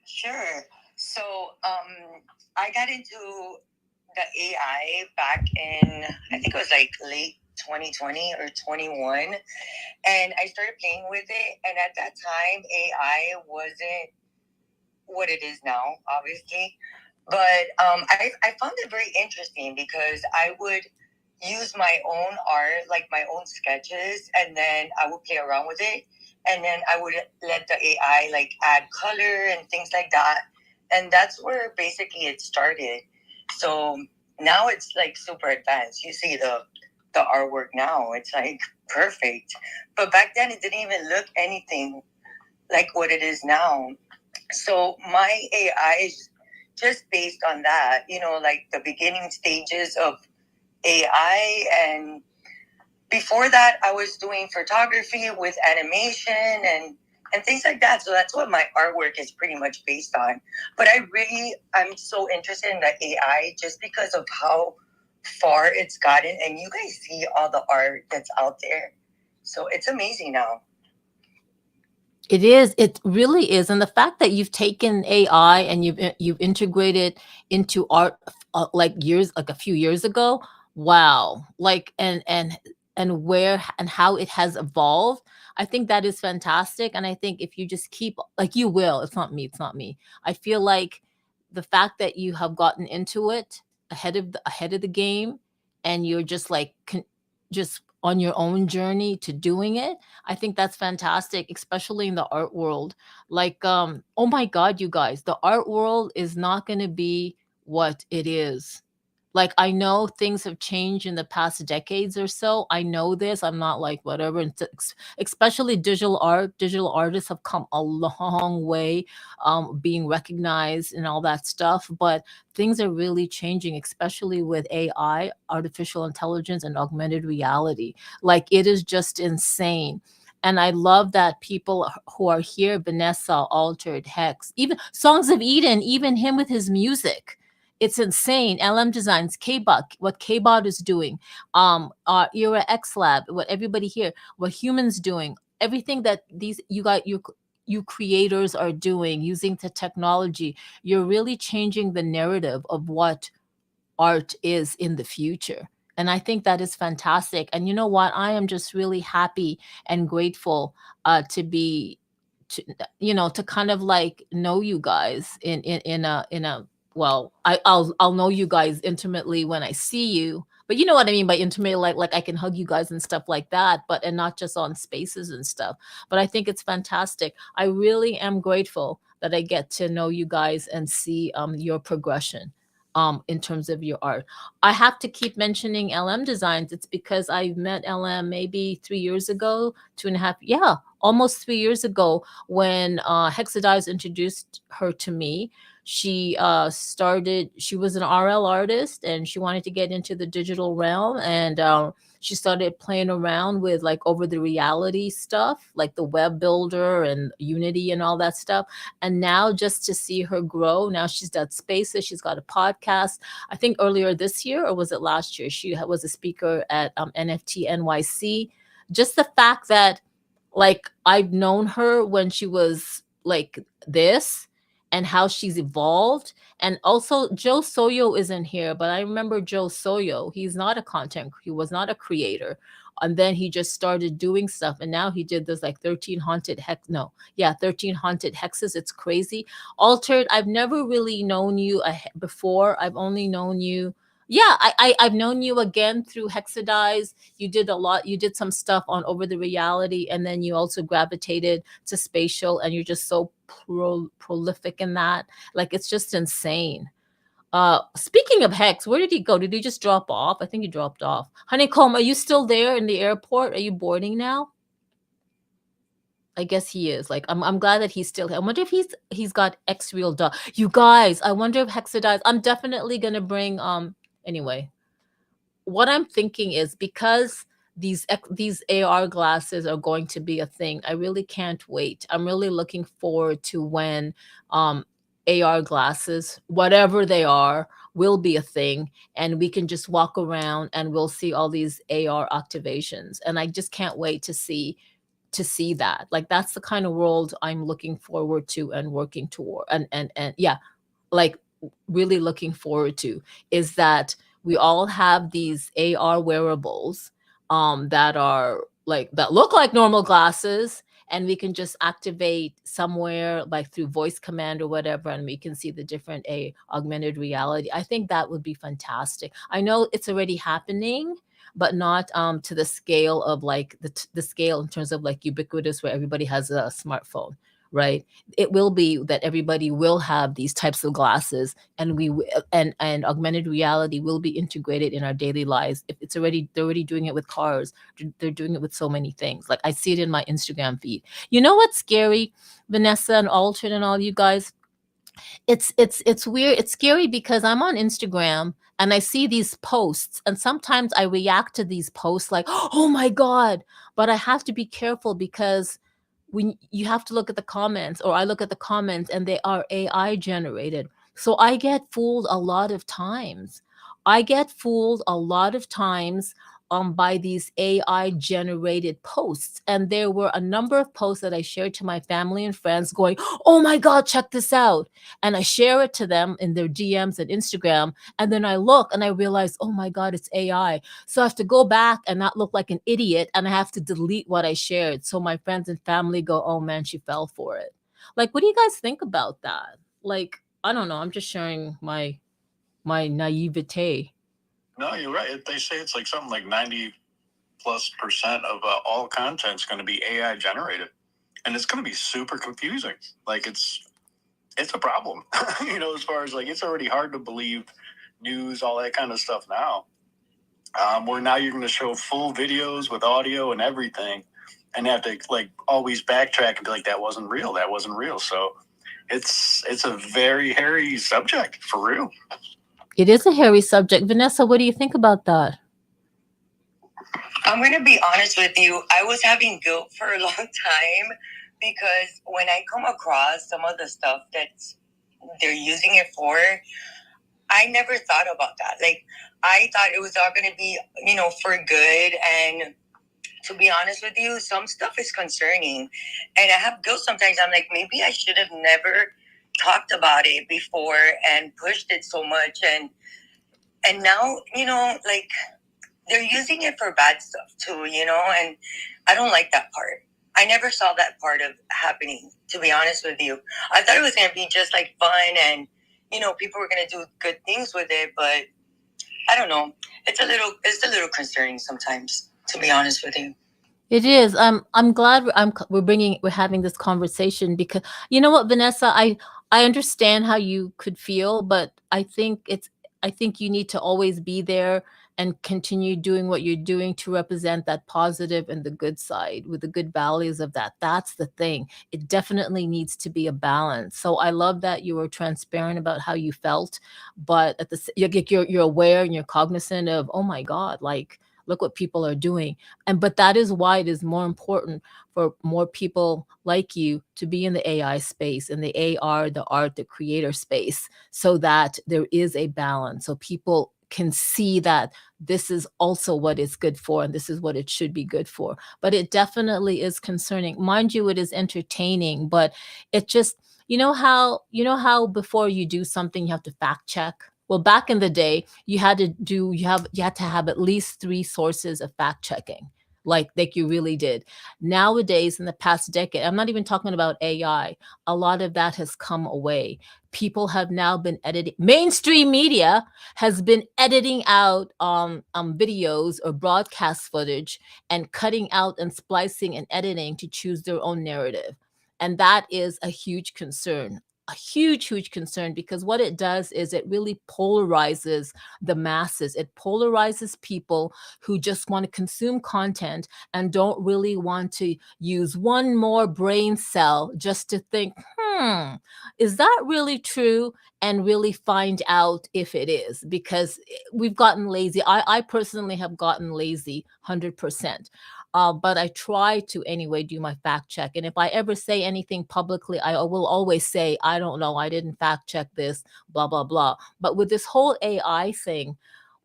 Sure. So I got into the AI back in, I think it was like late 2020 or 21. And I started playing with it. And at that time, AI wasn't what it is now, obviously. But I found it very interesting because I would use my own art, like my own sketches, and then I would play around with it. And then I would let the AI like add color and things like that. And that's where basically it started. So now it's like super advanced. You see the artwork now, it's like perfect. But back then it didn't even look anything like what it is now. So my AI is just based on that, like the beginning stages of AI. And before that, I was doing photography with animation and things like that. So that's what my artwork is pretty much based on. But I'm so interested in the AI just because of how far it's gotten. And you guys see all the art that's out there. So it's amazing now. It is. It really is. And the fact that you've taken AI and you've integrated into art like a few years ago. Wow. Like and where and how it has evolved. I think that is fantastic. And I think if you just keep like you will, it's not me, it's not me. I feel like the fact that you have gotten into it ahead of the game and you're just like just on your own journey to doing it. I think that's fantastic, especially in the art world. Like, oh my God, you guys, the art world is not going to be what it is. Like, I know things have changed in the past decades or so. I know this. I'm not like whatever. And especially digital art. Digital artists have come a long way, being recognized and all that stuff. But things are really changing, especially with AI, artificial intelligence, and augmented reality. Like, it is just insane. And I love that people who are here, Vanessa, Altered, Hex, even Songs of Eden, even him with his music. It's insane. LM Designs, KBot, what KBot is doing, Era X Lab, what everybody here, what humans doing, everything that these you creators are doing using the technology, you're really changing the narrative of what art is in the future. And I think that is fantastic. And you know what? I am just really happy and grateful to be, to, to kind of like know you guys in a well, I'll know you guys intimately when I see you. But you know what I mean by intimate, like I can hug you guys and stuff like that, but and not just on spaces and stuff. But I think it's fantastic. I really am grateful that I get to know you guys and see your progression in terms of your art. I have to keep mentioning LM Designs. It's because I met LM maybe 3 years ago, 2.5, yeah, almost 3 years ago when Hexadize introduced her to me. She she was an RL artist and she wanted to get into the digital realm. And she started playing around with like over the reality stuff, like the web builder and Unity and all that stuff. And now just to see her grow, now she's got spaces, she's got a podcast. I think earlier this year, or was it last year, she was a speaker at NFT NYC. Just the fact that like I've known her when she was like this and how she's evolved. And also Joe Soyo isn't here, but I remember Joe Soyo. He was not a creator. And then he just started doing stuff. And now he did this like 13 haunted 13 haunted hexes. It's crazy. Altered, I've never really known you before. I've only known you. Yeah, I've known you again through Hexadize. You did some stuff on Over the Reality, and then you also gravitated to Spatial, and you're just so prolific in that. Like, it's just insane. Speaking of Hex, where did he go? Did he just drop off? I think he dropped off. Honeycomb, are you still there in the airport? Are you boarding now? I guess he is. Like, I'm glad that he's still here. I wonder if he's got X Real Duh. You guys, I wonder if Hexadize. I'm definitely gonna bring anyway. What I'm thinking is, because these AR glasses are going to be a thing, I really can't wait. I'm really looking forward to when AR glasses, whatever they are, will be a thing, and we can just walk around and we'll see all these AR activations. And I just can't wait to see that. Like, that's the kind of world I'm looking forward to and working toward, and yeah, like really looking forward to, is that we all have these AR wearables that are like, that look like normal glasses, and we can just activate somewhere like through voice command or whatever, and we can see the different augmented reality. I think that would be fantastic. I know it's already happening, but not to the scale of like the scale in terms of like ubiquitous, where everybody has a smartphone, right? It will be that everybody will have these types of glasses, and and augmented reality will be integrated in our daily lives. If they're already doing it with cars, they're doing it with so many things. Like, I see it in my Instagram feed. You know what's scary, Vanessa and Altered and all you guys? It's weird. It's scary because I'm on Instagram and I see these posts, and sometimes I react to these posts like, oh my God. But I have to be careful, because when you have to look at the comments, or I look at the comments, and they are AI generated. So I get fooled a lot of times. by these AI generated posts. And there were a number of posts that I shared to my family and friends going, oh my God, check this out. And I share it to them in their DMs and Instagram. And then I look and I realize, oh my God, it's AI. So I have to go back and not look like an idiot. And I have to delete what I shared. So my friends and family go, oh man, she fell for it. Like, what do you guys think about that? Like, I don't know. I'm just sharing my naivete. No, you're right. They say it's like something like 90+% of all content is going to be AI generated, and it's going to be super confusing. Like it's a problem, as far as like it's already hard to believe news, all that kind of stuff now. Where now you're going to show full videos with audio and everything, and have to like always backtrack and be like, that wasn't real. So it's a very hairy subject for real. It is a hairy subject. Vanessa, what do you think about that? I'm going to be honest with you. I was having guilt for a long time because when I come across some of the stuff that they're using it for, I never thought about that. Like, I thought it was all going to be, for good. And to be honest with you, some stuff is concerning. And I have guilt sometimes. I'm like, maybe I should have never talked about it before and pushed it so much. And now, like, they're using it for bad stuff too, and I don't like that part. I never saw that part of happening, to be honest with you. I thought it was going to be just like fun and, people were going to do good things with it, but I don't know. It's a little concerning sometimes, to be honest with you. It is. I'm glad we're having this conversation because you know what, Vanessa, I understand how you could feel, but I think you need to always be there and continue doing what you're doing to represent that positive and the good side with the good values of that. That's the thing. It definitely needs to be a balance. So I love that you were transparent about how you felt, but you're aware and you're cognizant of, oh my God, like look what people are doing. But that is why it is more important for more people like you to be in the AI space, in the AR, the art, the creator space, so that there is a balance. So people can see that this is also what it's good for and this is what it should be good for. But it definitely is concerning. Mind you, it is entertaining, but it just, you know how before you do something, you have to fact check? Well, back in the day, you had to have at least 3 sources of fact checking, like you really did. Nowadays, in the past decade, I'm not even talking about AI. A lot of that has come away. People have now been editing. Mainstream media has been editing out videos or broadcast footage and cutting out and splicing and editing to choose their own narrative, and that is a huge concern. A huge concern, because what it does is it really polarizes the masses. It polarizes people who just want to consume content and don't really want to use one more brain cell just to think, is that really true? And really find out if it is, because we've gotten lazy. I personally have gotten lazy 100%. But I try to anyway do my fact check. And if I ever say anything publicly, I will always say, I don't know, I didn't fact check this, blah, blah, blah. But with this whole AI thing,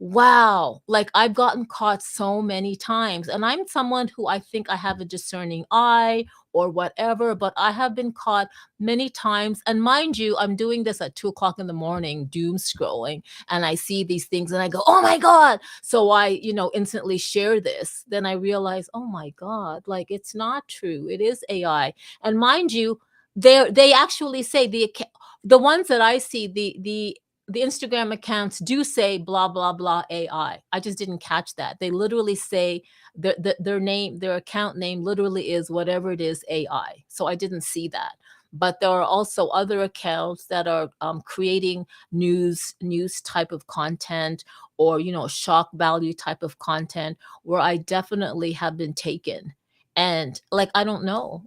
wow, like I've gotten caught so many times. And I'm someone who I think I have a discerning eye or whatever, but I have been caught many times. And mind you, I'm doing this at 2 o'clock in the morning, doom scrolling, and I see these things and I go, oh my God. So I, instantly share this. Then I realize, oh my God, like it's not true. It is AI. And mind you, they actually say the ones that I see, the Instagram accounts do say blah, blah, blah AI. I just didn't catch that. They literally say their name, their account name literally is whatever it is AI. So I didn't see that. But there are also other accounts that are creating news type of content, or, shock value type of content, where I definitely have been taken. And I don't know.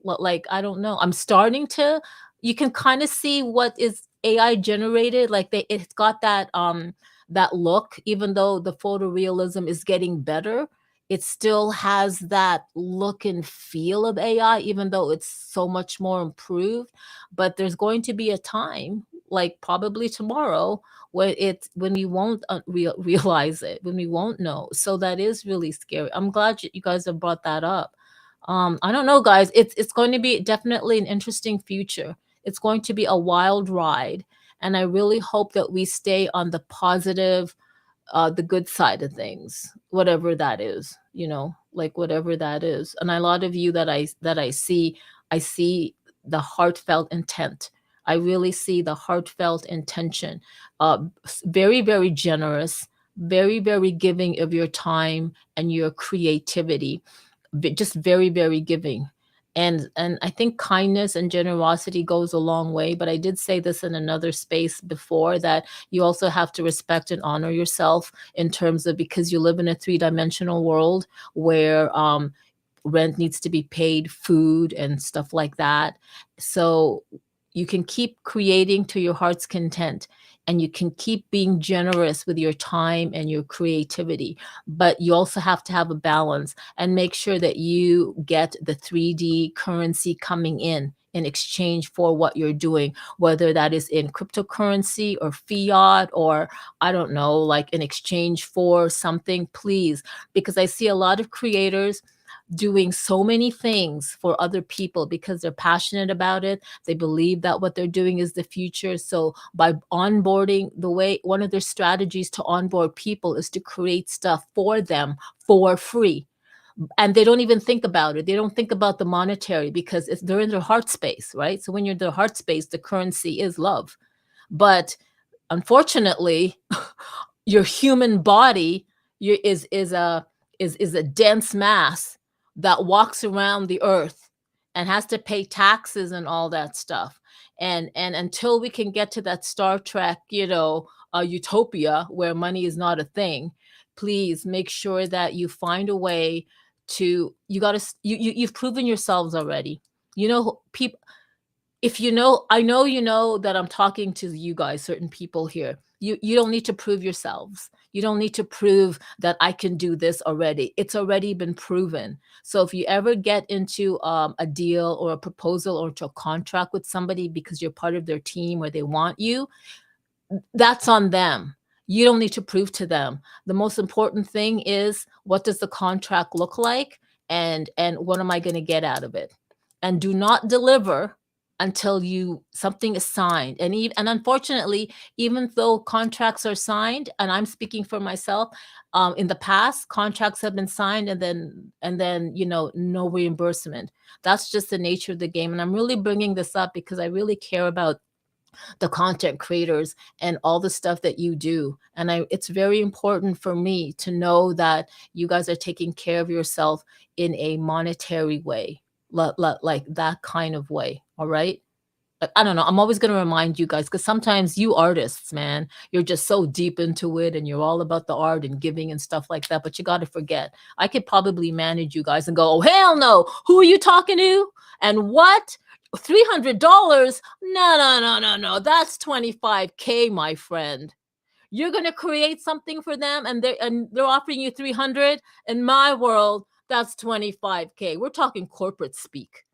I don't know. I'm starting to, you can kind of see what is AI generated. It's got that look, even though the photorealism is getting better, it still has that look and feel of AI, even though it's so much more improved. But there's going to be a time, like probably tomorrow, when we won't realize it, when we won't know. So that is really scary. I'm glad you guys have brought that up. I don't know, guys. It's going to be definitely an interesting future. It's going to be a wild ride, and I really hope that we stay on the positive, the good side of things, whatever that is, like whatever that is. And a lot of you that I see, I see the heartfelt intent. I really see the heartfelt intention. Very, very generous, very, very giving of your time and your creativity. Just very, very giving. And I think kindness and generosity goes a long way. But I did say this in another space before, that you also have to respect and honor yourself, in terms of, because you live in a three-dimensional world where rent needs to be paid, food and stuff like that. So you can keep creating to your heart's content, and you can keep being generous with your time and your creativity, but you also have to have a balance and make sure that you get the 3D currency coming in exchange for what you're doing, whether that is in cryptocurrency or fiat, or I don't know, like in exchange for something, please. Because I see a lot of creators doing so many things for other people because they're passionate about it. They believe that what they're doing is the future. So by onboarding, one of their strategies to onboard people is to create stuff for them for free. And they don't even think about it. They don't think about the monetary, because they're in their heart space, right? So when you're in their heart space, the currency is love. But unfortunately, your human body is a dense mass that walks around the earth and has to pay taxes and all that stuff. And until we can get to that Star Trek, utopia where money is not a thing, please make sure that you find a way to, you've proven yourselves already. People, if I know that I'm talking to you guys, certain people here. You don't need to prove yourselves. You don't need to prove that I can do this already. It's already been proven. So if you ever get into a deal or a proposal or to a contract with somebody because you're part of their team or they want you, that's on them. You don't need to prove to them. The most important thing is, what does the contract look like, and what am I going to get out of it? And do not deliver until something is signed. And unfortunately, even though contracts are signed, and I'm speaking for myself, in the past, contracts have been signed and then no reimbursement. That's just the nature of the game. And I'm really bringing this up because I really care about the content creators and all the stuff that you do. And it's very important for me to know that you guys are taking care of yourself in a monetary way, like that kind of way. All right. I don't know. I'm always going to remind you guys, because sometimes you artists, man, you're just so deep into it and you're all about the art and giving and stuff like that. But you got to forget, I could probably manage you guys and go, oh, hell no. Who are you talking to? And what? $300? No. That's $25K, my friend. You're going to create something for them and they're offering you 300. In my world, that's $25K. We're talking corporate speak.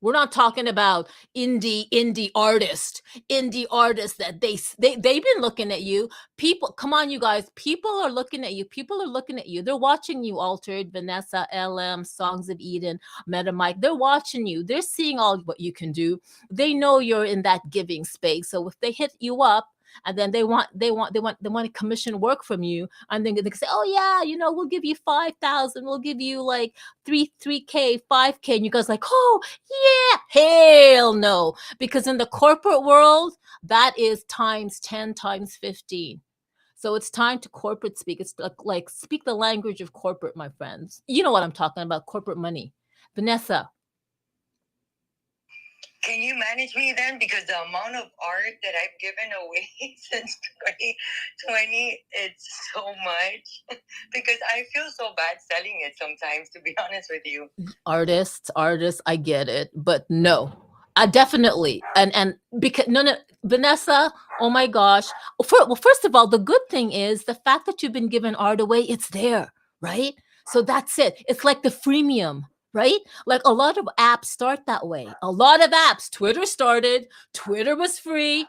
We're not talking about indie artists that they've been looking at you. People, come on, you guys. People are looking at you. They're watching you, Altered, Vanessa, LM, Songs of Eden, Meta Mike. They're watching you. They're seeing all what you can do. They know you're in that giving space. So if they hit you up, and then they want to commission work from you, and then they say, oh yeah, we'll give you 5,000, we'll give you like 3K, 5K, and you guys like, oh yeah, hell no, because in the corporate world, that is times 10, times 15. So it's time to corporate speak. It's like speak the language of corporate, my friends. You know what I'm talking about, corporate money. Vanessa. Can you manage me then? Because the amount of art that I've given away since 2020, it's so much. Because I feel so bad selling it sometimes, to be honest with you. Artists, I get it. But no, definitely. And because, no, Vanessa, oh my gosh. Well, first of all, the good thing is the fact that you've been given art away, it's there, right? So that's it. It's like the freemium. Right? Like a lot of apps start that way. A lot of apps. Twitter started. Twitter was free.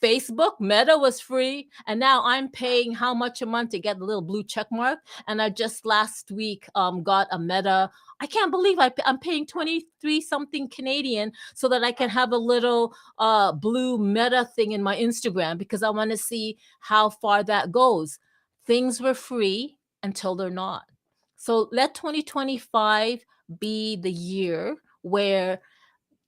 Facebook, Meta was free, and now I'm paying how much a month to get the little blue check mark. And I just last week got a Meta. I can't believe I'm paying 23 something Canadian so that I can have a little blue Meta thing in my Instagram because I want to see how far that goes. Things were free until they're not. So let 2025 be the year where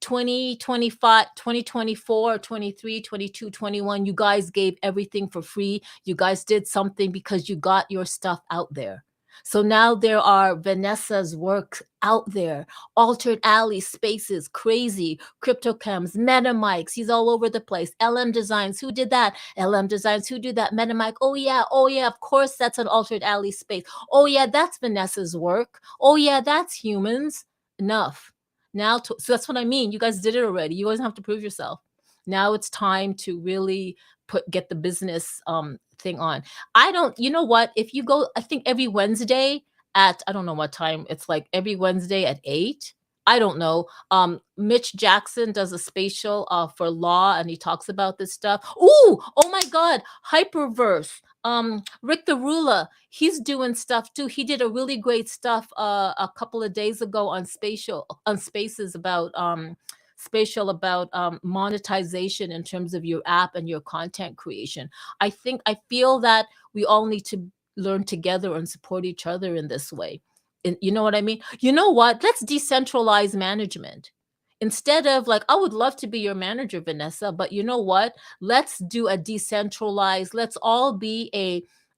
2025, 2024, 23, 22, 21, you guys gave everything for free. You guys did something because you got your stuff out there. So now there are Vanessa's work out there, Altered Alley, Spaces, Crazy, CryptoCams, MetaMikes. He's all over the place. LM Designs, who did that? LM Designs, who did that? MetaMike. Oh yeah, of course that's an Altered Alley space. Oh yeah, that's Vanessa's work. Oh yeah, that's Humans. Enough. Now, so that's what I mean. You guys did it already. You guys have to prove yourself. Now it's time to really get the business thing on. You know what? If you go, I think every Wednesday at, I don't know what time, it's like every Wednesday at 8. I don't know. Mitch Jackson does a spatial for Law, and he talks about this stuff. Ooh, oh my God, Hyperverse. Rick the Ruler, he's doing stuff too. He did a really great stuff a couple of days ago on Spaces about monetization in terms of your app and your content creation. I feel that we all need to learn together and support each other in this way. And you know what I mean? You know what? Let's decentralize management. Instead of like, I would love to be your manager, Vanessa, but you know what? Let's do a decentralized, let's all be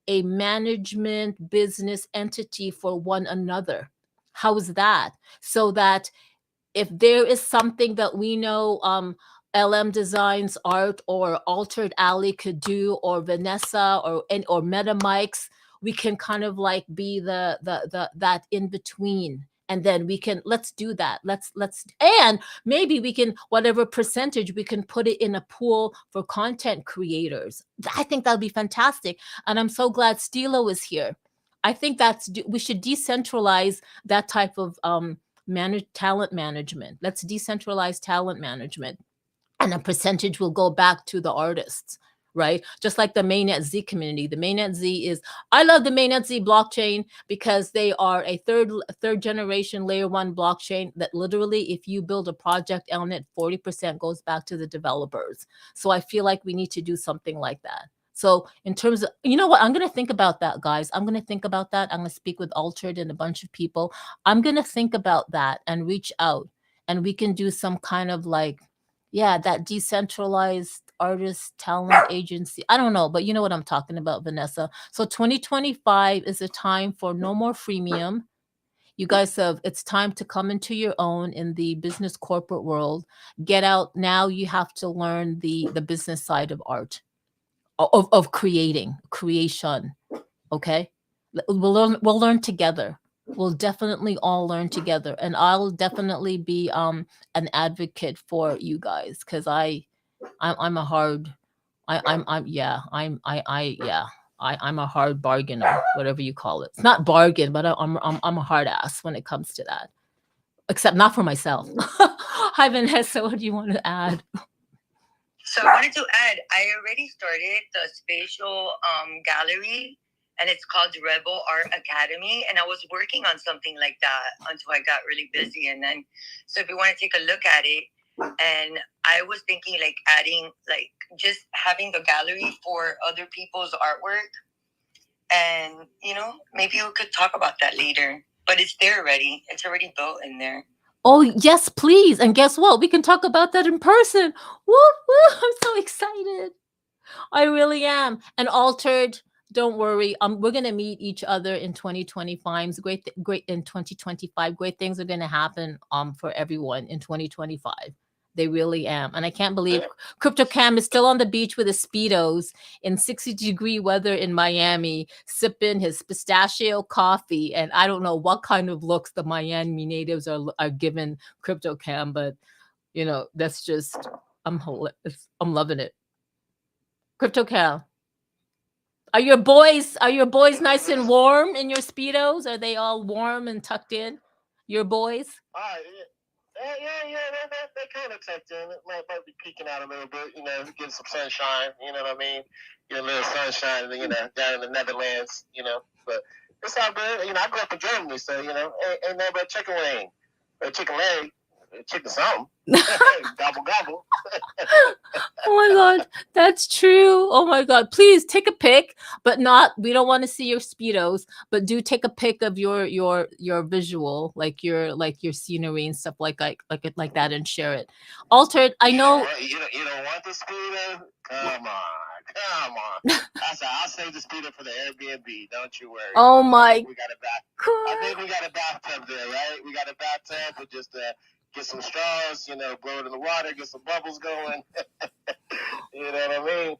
a management business entity for one another. How is that? So that if there is something that we know LM Designs Art or Altered Alley could do, or Vanessa or MetaMikes, we can kind of like be the that in between. And then let's do that. And maybe we can, whatever percentage, we can put it in a pool for content creators. I think that'll be fantastic. And I'm so glad Stilo is here. I think we should decentralize that type of talent management. Let's decentralize talent management. And a percentage will go back to the artists, right? Just like the Mainnet Z community. The Mainnet Z I love the Mainnet Z blockchain because they are a third generation layer 1 blockchain that literally, if you build a project on it, 40% goes back to the developers. So I feel like we need to do something like that. So in terms of, you know what, I'm going to think about that, guys. I'm going to think about that. I'm going to speak with Altered and a bunch of people. I'm going to think about that and reach out, and we can do some kind of like, yeah, that decentralized artist talent agency. I don't know, but you know what I'm talking about, Vanessa. So 2025 is a time for no more freemium. You guys it's time to come into your own in the business corporate world. Get out now. You have to learn the business side of art, of creation. Okay. We'll learn together. We'll definitely all learn together, and I'll definitely be an advocate for you guys, because I'm a hard bargainer, whatever you call it. It's not bargain, but I'm a hard ass when it comes to that. Except not for myself. Hi Vanessa, what do you want to add? So I wanted to add, I already started the spatial gallery, and it's called Rebel Art Academy. And I was working on something like that until I got really busy. And then, so if you want to take a look at it, and I was thinking like adding, like just having the gallery for other people's artwork. And, you know, maybe we could talk about that later, but it's there already. It's already built in there. Oh, yes, please. And guess what? We can talk about that in person. Woo, woo. I'm so excited. I really am. And Altered, don't worry. We're going to meet each other in 2025. Great in 2025. Great things are going to happen for everyone in 2025. They really am. And I can't believe CryptoCam is still on the beach with his Speedos in 60-degree weather in Miami, sipping his pistachio coffee. And I don't know what kind of looks the Miami natives are giving CryptoCam, but you know, that's just, I'm loving it. CryptoCam. Are your boys nice and warm in your Speedos? Are they all warm and tucked in? Your boys? That kind of tucked in. It might be peeking out a little bit, get some sunshine. You know what I mean? Get a little sunshine, down in the Netherlands. But it's all good. I grew up in Germany, so ain't nothing but chicken wing, or chicken leg, chicken something. Gobble gobble. Oh my god, that's true. Oh my god, please take a pic, but not. We don't want to see your speedos, but do take a pic of your visual, like your scenery and stuff like that, and share it. Altered, I know. You don't want the speedo? Come on. I'll save the speedo for the Airbnb. Don't you worry. Oh my I think we got a bathtub there, right? We got a bathtub with just get some straws, blow it in the water, get some bubbles going. You know what I mean?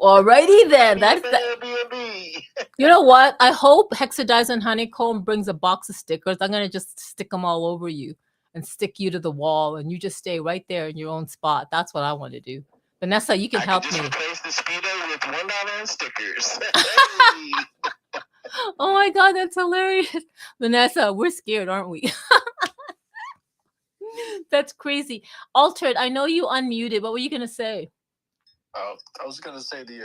Alrighty then. That's the Airbnb. You know what? I hope Hexadize Honeycomb brings a box of stickers. I'm gonna just stick them all over you and stick you to the wall, and you just stay right there in your own spot. That's what I want to do. Vanessa, you can help me. Replace the speedo with $1 in stickers. Oh my god, that's hilarious. Vanessa, we're scared, aren't we? That's crazy. Altered, I know you unmuted. What were you gonna say? I was gonna say the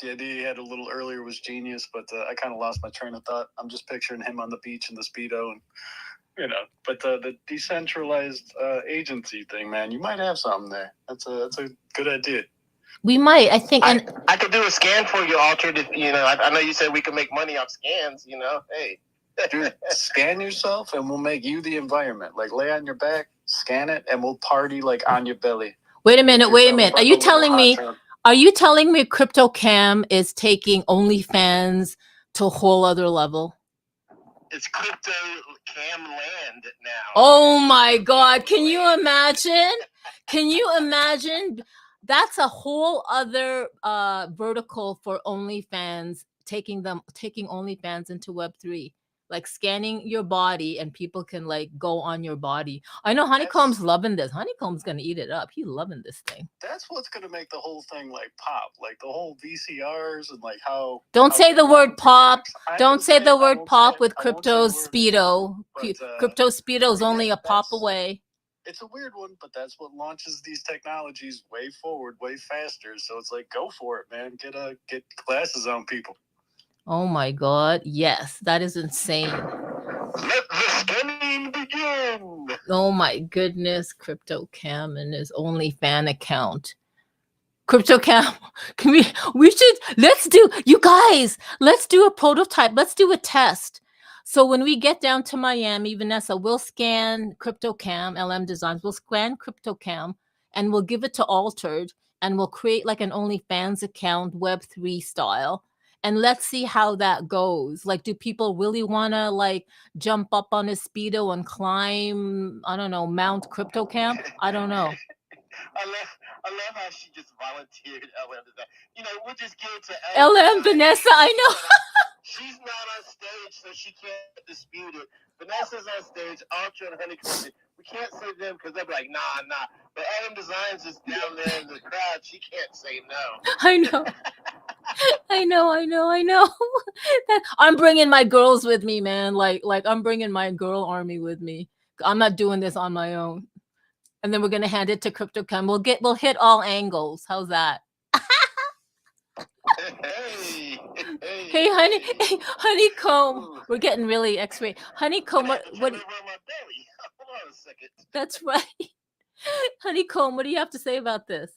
idea you had a little earlier was genius, but I kind of lost my train of thought. I'm just picturing him on the beach in the Speedo, and but the decentralized agency thing, man, you might have something there. That's a good idea. We might, I think, and I could do a scan for you, Altered. If, I know you said we could make money off scans. Hey. Dude, scan yourself, and we'll make you the environment. Like, lay on your back, scan it, and we'll party like on your belly. Wait a minute. Are you telling me? Are you telling me CryptoCam is taking OnlyFans to a whole other level? It's CryptoCam land now. Oh my God! Can you imagine? Can you imagine? That's a whole other vertical for OnlyFans, taking OnlyFans into Web3. Like scanning your body, and people can go on your body. I know Honeycomb's loving this. Honeycomb's gonna eat it up. He's loving this thing. That's what's gonna make the whole thing pop. Like the whole VCRs and how. Don't say the word pop. Don't say the word pop with Crypto Speedo. Crypto Speedo is only a pop away. It's a weird one, but that's what launches these technologies way forward, way faster. So it's go for it, man. Get glasses on people. Oh my God. Yes, that is insane. Let the scanning begin. Oh my goodness. CryptoCam and his OnlyFan account. CryptoCam, let's do a prototype. Let's do a test. So when we get down to Miami, Vanessa, we'll scan CryptoCam, LM Designs, we'll scan CryptoCam, and we'll give it to Altered, and we'll create an OnlyFans account, Web3 style. And let's see how that goes. Do people really want to jump up on a Speedo and climb, I don't know, Mount CryptoCam? I don't know. I love how she just volunteered LM Design. We'll just give it to LM Vanessa, I know. She's not on stage, so she can't dispute it. Vanessa's on stage, Ultra and Honeycomb. We can't say them because they'll be like, nah. But LM Designs is down there in the crowd. She can't say no. I know. I know. I'm bringing my girls with me, man. I'm bringing my girl army with me. I'm not doing this on my own. And then we're gonna hand it to CryptoCam. We'll hit all angles. How's that? Hey, Honeycomb. Ooh. We're getting really X-ray. Honeycomb, what? Hold on a second. That's right. Honeycomb, what do you have to say about this?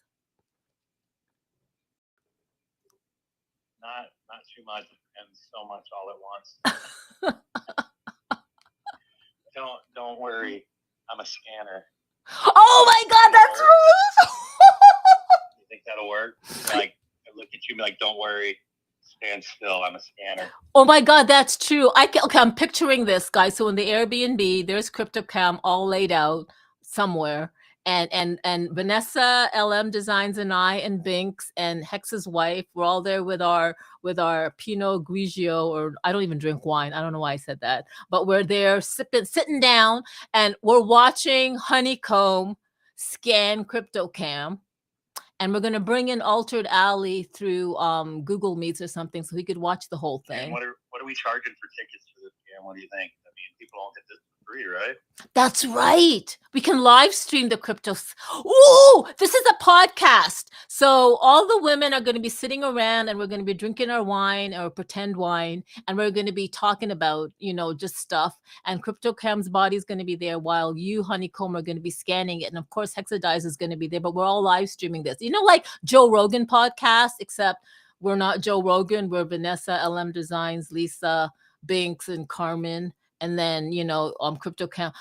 Not too much, and so much all at once. Don't worry. I'm a scanner. Oh my God, that's rude. You think that'll work? I look at you and be like, don't worry. Stand still. I'm a scanner. Oh my God, that's true. I'm picturing this, guys. So in the Airbnb, there's CryptoCam all laid out somewhere. And Vanessa, LM Designs, and I, and Binks, and Hex's wife, we're all there with our Pinot Grigio, or I don't even drink wine. I don't know why I said that, but we're there sitting down, and we're watching Honeycomb scan CryptoCam, and we're gonna bring in Altered Alley through Google Meets or something, so he could watch the whole thing. And what are we charging for tickets for this game? What do you think? I mean, people don't get this. free, right? That's right. We can live stream the crypto. Ooh, this is a podcast. So all the women are going to be sitting around and we're going to be drinking our wine or pretend wine. And we're going to be talking about, just stuff. And CryptoCam's body is going to be there while you, Honeycomb, are going to be scanning it. And of course, Hexadize is going to be there, but we're all live streaming this. Like Joe Rogan podcast, except we're not Joe Rogan. We're Vanessa, LM Designs, Lisa, Binks, and Carmen. And then CryptoCam,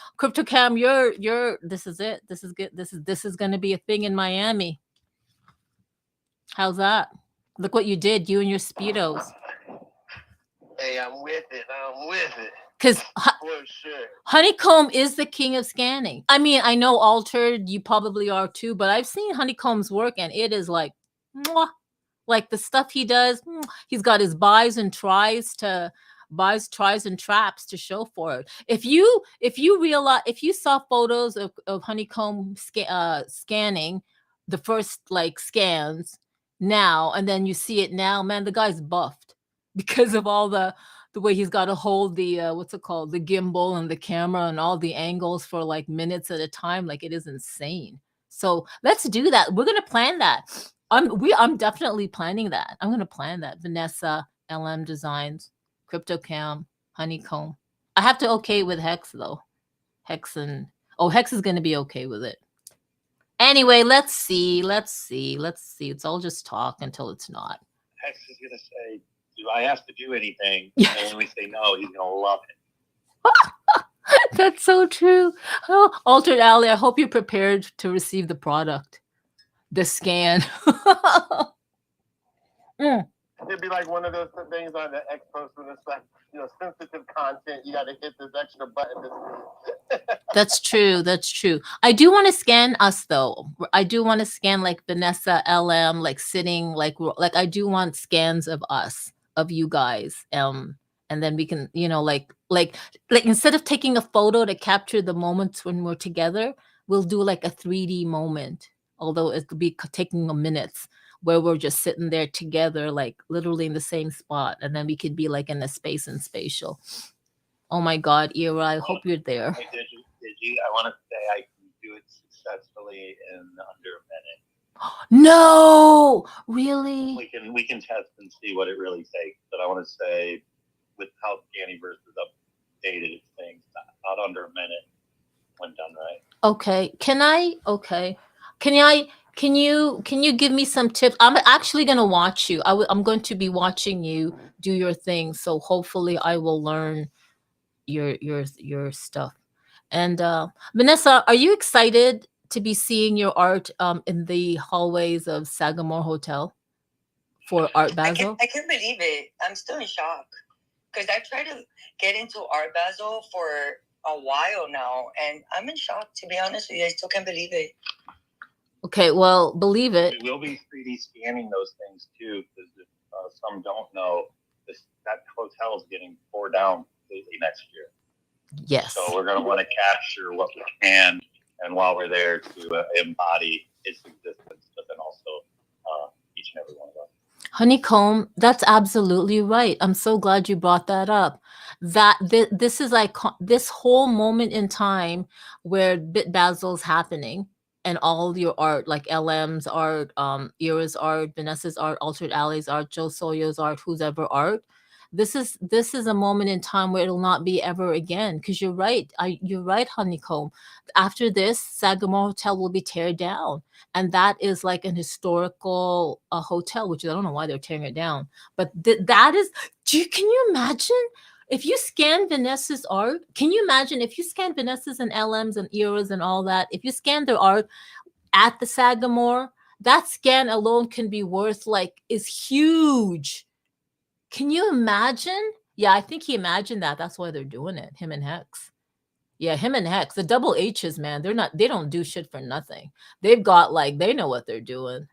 you're this is it. This is good. This is going to be a thing in Miami. How's that? Look what you did, you and your Speedos. Hey, I'm with it. Because For sure. Honeycomb is the king of scanning. I mean, I know Altered, you probably are too, but I've seen Honeycomb's work and it is like, mwah, like the stuff he does. He's got his buys, tries, and traps to show for it. If you realize, if you saw photos of Honeycomb scanning the first scans now, and then you see it now, man, the guy's buffed because of all the way he's got to hold the what's it called, the gimbal and the camera and all the angles for minutes at a time. It is insane. So let's do that. We're gonna plan that. I'm definitely planning that. I'm gonna plan that. Vanessa, LM Designs, CryptoCam, Honeycomb. I have to okay with Hex though. Hex is going to be okay with it. Anyway, let's see. It's all just talk until it's not. Hex is gonna say, "Do I have to do anything?" And when we say no, he's gonna love it. That's so true. Oh, Altered Alley, I hope you're prepared to receive the product, the scan. It'd be like one of those things on the X post when it's sensitive content. You got to hit this extra button. That's true. I do want to scan us though. I do want to scan Vanessa, LM, sitting, I do want scans of us, of you guys. And then we can, instead of taking a photo to capture the moments when we're together, we'll do a 3D moment. Although it'll be taking minutes, where we're just sitting there together, literally in the same spot. And then we could be in a space and spatial. Oh my God, Ira, I hope you're there. Hey, Digi, I want to say I can do it successfully in under a minute. No, really? We can test and see what it really takes. But I want to say, with how Scanniverse is updated things, not under a minute when done right. Okay. Can you give me some tips? I'm actually going to watch you. I'm going to be watching you do your thing. So hopefully I will learn your stuff. And Vanessa, are you excited to be seeing your art in the hallways of Sagamore Hotel for Art Basel? I can't believe it. I'm still in shock because I tried to get into Art Basel for a while now, and I'm in shock, to be honest with you. I still can't believe it. Okay, well, believe it. We will be 3D scanning those things too, because if some don't know, that hotel is getting tore down completely next year. Yes. So we're going to want to capture what we can, and while we're there, to embody its existence, but then also each and every one of us. Honeycomb, that's absolutely right. I'm so glad you brought that up. That this is this whole moment in time where Bit Basil's happening, and all your art, LM's art, Ira's art, Vanessa's art, Altered Alley's art, Joe Soyo's art, who's ever art. This is a moment in time where it'll not be ever again. Because you're right. You're right, Honeycomb. After this, Sagamore Hotel will be teared down. And that is an historical hotel, which I don't know why they're tearing it down. But that is, can you imagine? If you scan Vanessa's art, can you imagine if you scan Vanessa's and LM's and Ira's and all that, if you scan their art at the Sagamore, that scan alone can be worth is huge. Can you imagine? Yeah, I think he imagined that. That's why they're doing it, him and Hex. Yeah, him and Hex. The double H's, man, they don't do shit for nothing. They've got they know what they're doing.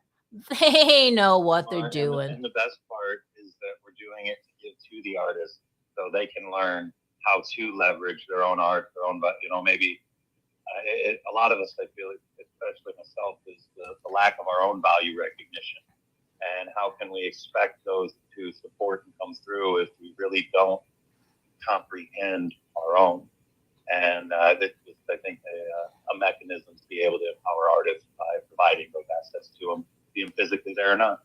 They know what they're doing. And the best part is that we're doing it to give to the artists, so they can learn how to leverage their own art, their own, but maybe a lot of us, I feel, especially myself, is the lack of our own value recognition. And how can we expect those to support and come through if we really don't comprehend our own? And this is, I think, a mechanism to be able to empower artists by providing those assets to them, be them physically there or not.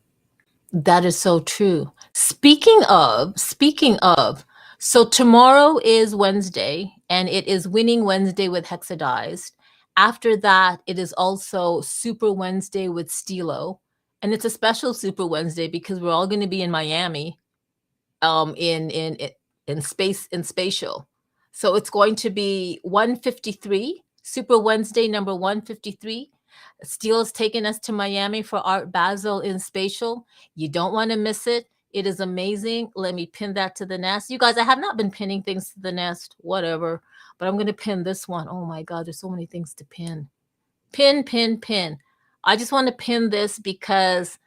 That is so true. Speaking of, so tomorrow is Wednesday, and it is Winning Wednesday with Hexadized. After that, it is also Super Wednesday with Stilo, and it's a special Super Wednesday because we're all going to be in Miami, in spatial. So it's going to be 153, Super Wednesday number 153. Steele's taking us to Miami for Art Basel in Spatial. You don't want to miss it. It is amazing. Let me pin that to the nest. You guys, I have not been pinning things to the nest, whatever, but I'm going to pin this one. Oh my God, there's so many things to pin. Pin. I just want to pin this because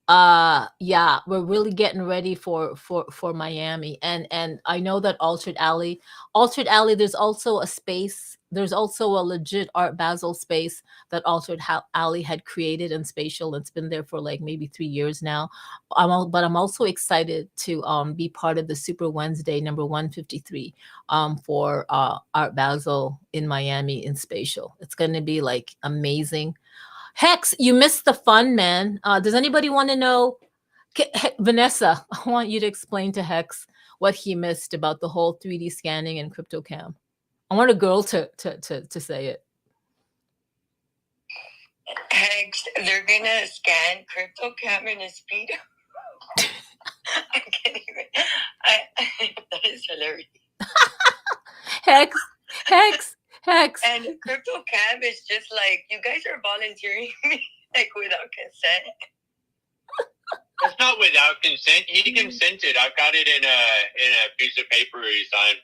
yeah, we're really getting ready for Miami, and I know that Altered Alley, there's also a space, there's also a legit Art Basel space that Altered Alley had created in Spatial. It's been there for like maybe 3 years now. But I'm also excited to be part of the Super Wednesday number 153 for Art Basel in Miami in Spatial. It's going to be like amazing. Hex, you missed the fun, man. Does anybody want to know? Vanessa, I want you to explain to Hex what he missed about the whole 3D scanning and CryptoCam. I want a girl to say it. Hex, they're gonna scan CryptoCam in a speed. I can't even. That is hilarious. Hex. And CryptoCam is just like, you guys are volunteering me like without consent. It's not without consent. He consented. I've got it in a piece of paper he signed.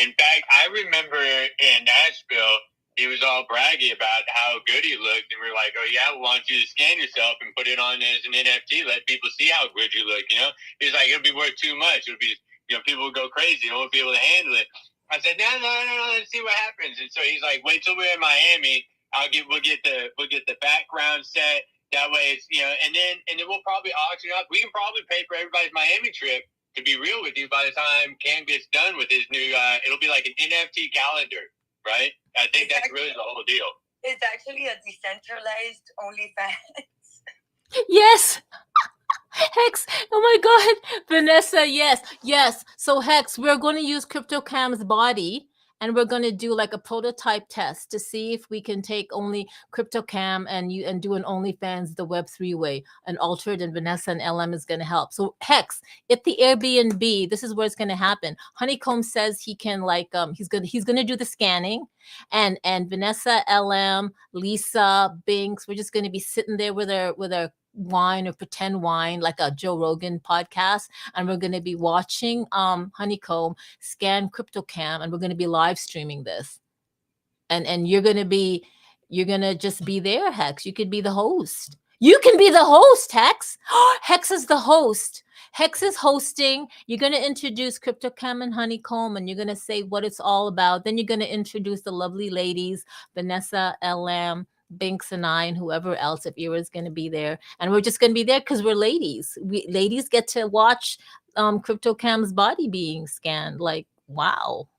In fact, I remember in Nashville, he was all braggy about how good he looked, and we were like, "Oh yeah, we want you to scan yourself and put it on as an NFT, let people see how good you look." You know, he's like, "It'll be worth too much. It'll be, people will go crazy. They won't be able to handle it." I said, no, let's see what happens. And so he's like, wait till we're in Miami. We'll get the background set. That way it's, and then we'll probably auction up. We can probably pay for everybody's Miami trip, to be real with you, by the time Cam gets done with his new, it'll be like an NFT calendar, right? I think that's really the whole deal. It's actually a decentralized OnlyFans. Yes. Hex, oh my God, Vanessa, yes. So Hex, we're going to use CryptoCam's body, and we're going to do like a prototype test to see if we can take only CryptoCam and do an OnlyFans the Web3 way. And Altered and Vanessa and LM is going to help. So Hex, at the Airbnb, this is where it's going to happen. Honeycomb says he can he's going to do the scanning, and Vanessa, LM, Lisa, Binks, we're just going to be sitting there with our wine or pretend wine, like a Joe Rogan podcast, and we're going to be watching Honeycomb scan CryptoCam, and we're going to be live streaming this, and you're going to just be there, Hex. You could be the host. You can be the host, Hex. Hex is the host. Hex is hosting. You're going to introduce CryptoCam and Honeycomb, and you're going to say what it's all about. Then you're going to introduce the lovely ladies, Vanessa, LM, Binks, and I, and whoever else, if Ira's going to be there. And we're just going to be there because we're ladies. Ladies get to watch CryptoCam's body being scanned. Like, wow.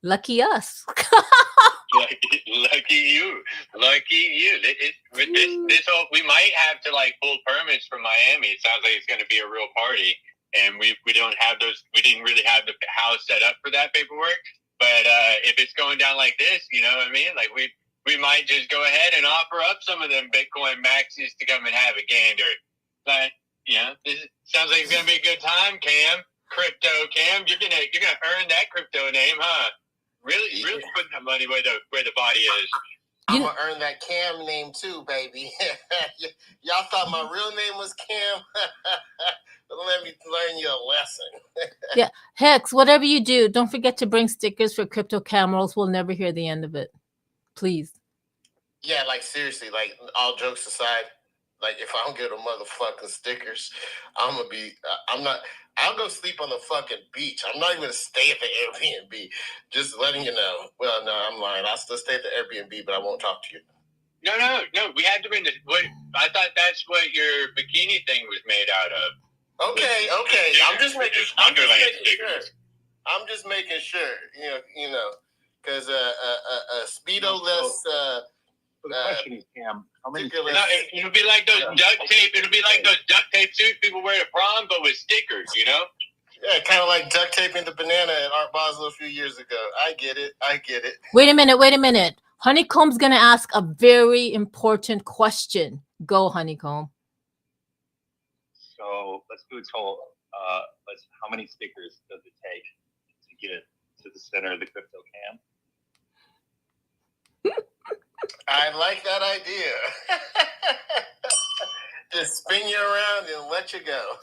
Lucky us. Lucky you. With this whole, we might have to pull permits from Miami. It sounds like it's going to be a real party, and we don't have those. We didn't really have the house set up for that paperwork. But if it's going down like this, you know what I mean? Like we might just go ahead and offer up some of them Bitcoin maxis to come and have a gander. But this sounds like it's going to be a good time, Cam. Crypto Cam, you're gonna earn that crypto name, huh? Really putting that money where the body is. I'm gonna earn that Cam name too, baby. Y'all thought my real name was Cam? Let me learn you a lesson. Yeah, Hex, whatever you do, don't forget to bring stickers for CryptoCam, or else we'll never hear the end of it. Please. Yeah, seriously, all jokes aside, if I don't get a motherfucking stickers, I'll go sleep on the fucking beach. I'm not even gonna stay at the Airbnb. Just letting you know. Well, no, I'm lying. I'll still stay at the Airbnb, but I won't talk to you. No. We had to bring I thought that's what your bikini thing was made out of. Okay. I'm just making sure. Stickers. I'm just making sure. because a Speedo-less. So the question is, Cam, how many? Particular- No, it'll be like those duct tape. It'll be like those duct tape suits people wear to prom, but with stickers. You know. Yeah, kind of like duct taping the banana at Art Basel a few years ago. I get it. Wait a minute. Honeycomb's gonna ask a very important question. Go, Honeycomb. So let's do a total. How many stickers does it take to get to the center of the crypto cam? I like that idea. Just spin you around and let you go.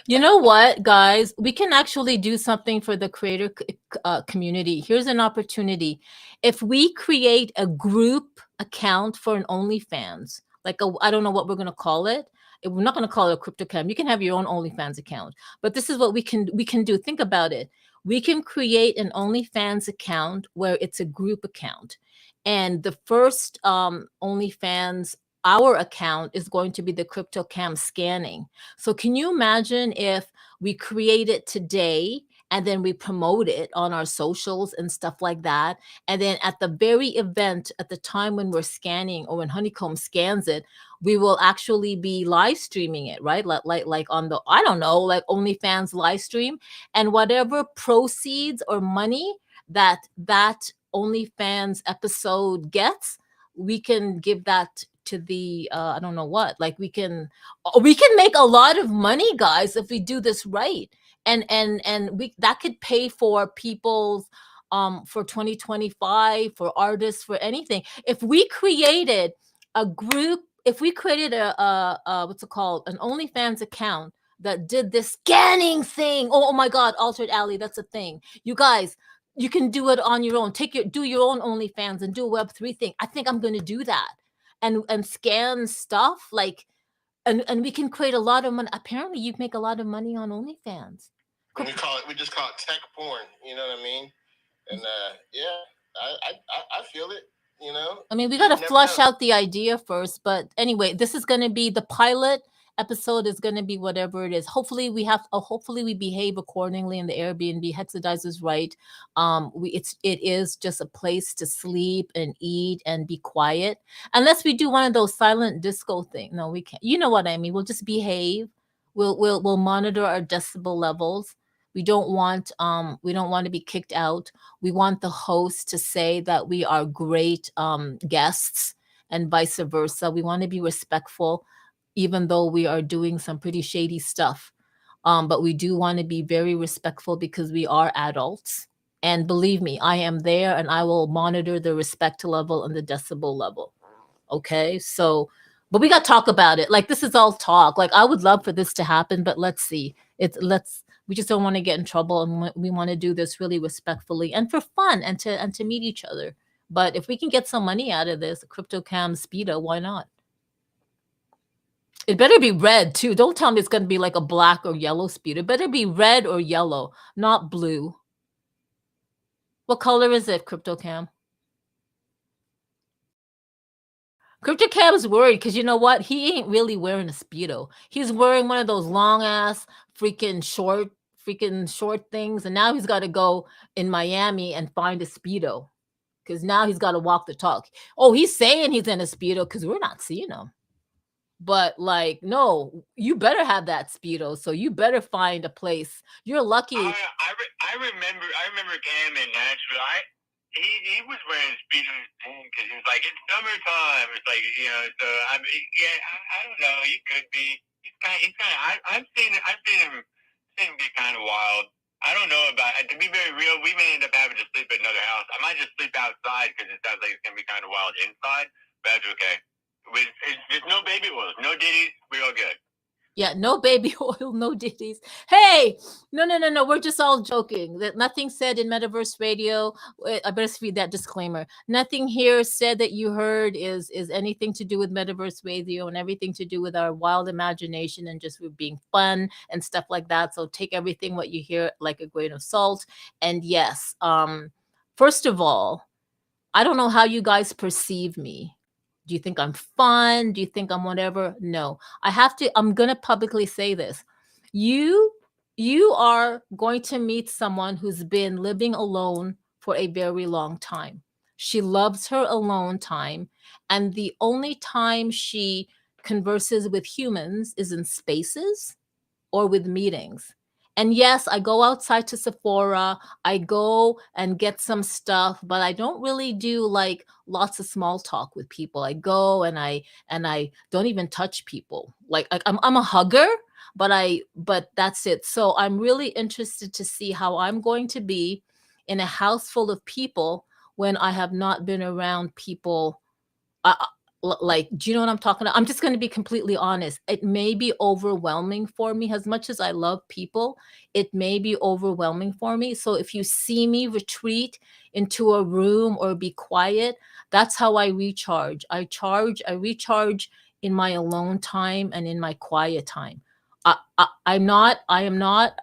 You know what, guys? We can actually do something for the creator community. Here's an opportunity. If we create a group account for an OnlyFans, like I don't know what we're going to call it. We're not going to call it a CryptoCam. You can have your own OnlyFans account. But this is what we can do. Think about it. We can create an OnlyFans account where it's a group account. And the first OnlyFans, our account is going to be the CryptoCam scanning. So can you imagine if we create it today and then we promote it on our socials and stuff like that? And then at the very event, at the time when we're scanning or when Honeycomb scans it, we will actually be live streaming it, right? Like on the, I don't know, like OnlyFans live stream. And whatever proceeds or money that OnlyFans episode gets, we can give that to the I don't know what, like we can make a lot of money, guys, if we do this right. And we that could pay for people's for 2025, for artists, for anything. If we created a group, if we created a what's it called, an OnlyFans account that did this scanning thing. Oh my God, Altered Alley, that's a thing. You guys, you can do it on your own. Do your own OnlyFans and do a Web3 thing. I think I'm going to do that and scan stuff like, and we can create a lot of money. Apparently, you make a lot of money on OnlyFans. We just call it tech porn. You know what I mean? And yeah, I feel it. You know. I mean, we got to flush out the idea first. But anyway, this is going to be the pilot episode. Is going to be whatever it is. Hopefully we behave accordingly in the Airbnb. Hexadize is right. It is just a place to sleep and eat and be quiet, unless we do one of those silent disco things. No, we can't. You know what I mean? We'll just behave. We'll monitor our decibel levels. We don't want to be kicked out. We want the host to say that we are great guests and vice versa. We want to be respectful, even though we are doing some pretty shady stuff. But we do want to be very respectful because we are adults. And believe me, I am there and I will monitor the respect level and the decibel level. Okay, so, but we got to talk about it. Like, this is all talk. Like, I would love for this to happen, but let's see. We just don't want to get in trouble, and we want to do this really respectfully and for fun and to meet each other. But if we can get some money out of this, CryptoCam Speedo, why not? It better be red too. Don't tell me it's going to be like a black or yellow Speedo. It better be red or yellow, not blue. What color is it, CryptoCam? CryptoCam's worried because you know what? He ain't really wearing a Speedo. He's wearing one of those long ass freaking short things. And now he's got to go in Miami and find a Speedo because now he's got to walk the talk. Oh, he's saying he's in a Speedo because we're not seeing him. But like, no, you better have that Speedo. So you better find a place. You're lucky. I remember Cam in Nashville. He was wearing Speedos because he was like, it's summertime. It's like, you know, so I don't know. He could be. He's kind of. I've seen him get kind of wild. I don't know about it. To be very real, we may end up having to sleep at another house. I might just sleep outside because it sounds like it's gonna be kind of wild inside. But that's okay. There's no baby oils, no ditties. We're all good. Yeah, no baby oil, no ditties. Hey, no. We're just all joking. That nothing said in Metaverse Radio. I better read that disclaimer. Nothing here said that you heard is anything to do with Metaverse Radio, and everything to do with our wild imagination and just with being fun and stuff like that. So take everything what you hear like a grain of salt. And yes, first of all, I don't know how you guys perceive me. Do you think I'm fun? Do you think I'm whatever? No, I'm going to publicly say this. You are going to meet someone who's been living alone for a very long time. She loves her alone time. And the only time she converses with humans is in spaces or with meetings. And yes, I go outside to Sephora, I go and get some stuff, but I don't really do like lots of small talk with people. I go and I don't even touch people. Like I'm a hugger, but that's it. So I'm really interested to see how I'm going to be in a house full of people when I have not been around people. Like, do you know what I'm talking about? I'm just going to be completely honest. It may be overwhelming for me. As much as I love people, it may be overwhelming for me. So if you see me retreat into a room or be quiet, that's how I recharge. I recharge in my alone time and in my quiet time. I am not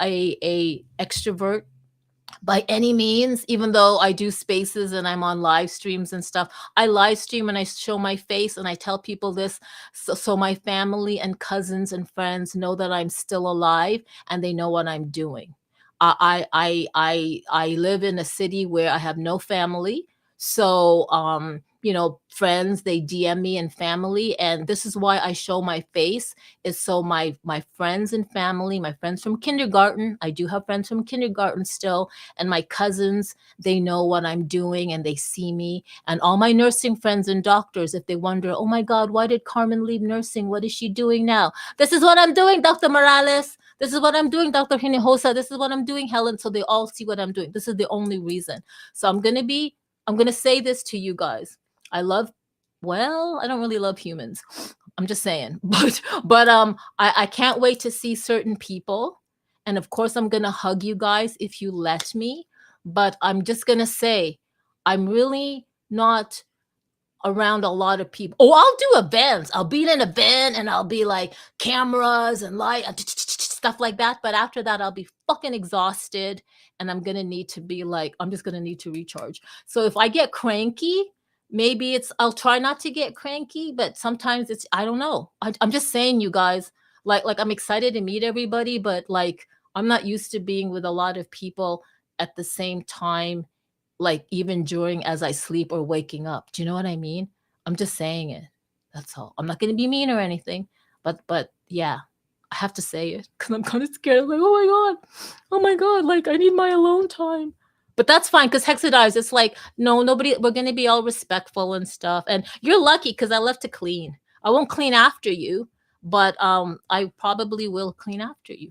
a extrovert by any means, even though I do spaces and I'm on live streams and stuff. I live stream and I show my face and I tell people this so my family and cousins and friends know that I'm still alive and they know what I'm doing. I live in a city where I have no family. So friends, they DM me and family, and this is why I show my face, is so my friends and family, my friends from kindergarten, I do have friends from kindergarten still, and my cousins, they know what I'm doing and they see me. And all my nursing friends and doctors, if they wonder, oh my God, why did Carmen leave nursing? What is she doing now? This is what I'm doing, Dr. Morales. This is what I'm doing, Dr. Hinojosa. This is what I'm doing, Helen. So they all see what I'm doing. This is the only reason. So I'm going to say this to you guys. I don't really love humans. I'm just saying, but I can't wait to see certain people. And of course, I'm going to hug you guys if you let me. But I'm just going to say, I'm really not around a lot of people. Oh, I'll do events. I'll be in an event and I'll be like cameras and light, stuff like that. But after that, I'll be fucking exhausted and I'm just going to need to recharge. So if I get cranky, maybe I'll try not to get cranky, but sometimes I don't know. I'm just saying, you guys, like I'm excited to meet everybody, but like, I'm not used to being with a lot of people at the same time, like even during as I sleep or waking up. Do you know what I mean? I'm just saying it. That's all. I'm not going to be mean or anything, but yeah, I have to say it because I'm kind of scared. I'm like, oh my God, like I need my alone time. But that's fine because Hexadives, it's like, no, nobody, we're going to be all respectful and stuff. And you're lucky because I love to clean. I won't clean after you, but I probably will clean after you.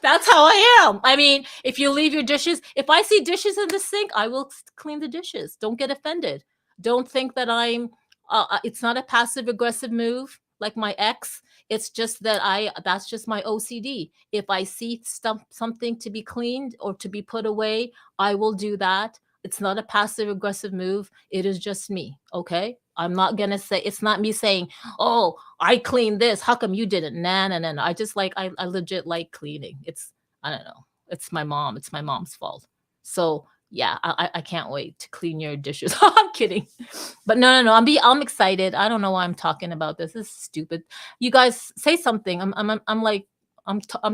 That's how I am. I mean, if you leave your dishes, if I see dishes in the sink, I will clean the dishes. Don't get offended. Don't think that it's not a passive aggressive move like my ex. It's just that that's just my OCD. If I see something to be cleaned or to be put away, I will do that. It's not a passive aggressive move. It is just me. Okay. I'm not going to say, it's not me saying, oh, I cleaned this. How come you didn't? Nah. I just I legit like cleaning. I don't know. It's my mom. It's my mom's fault. So yeah, I can't wait to clean your dishes. I'm kidding. But no. I'm excited. I don't know why I'm talking about this. This is stupid. You guys say something. I'm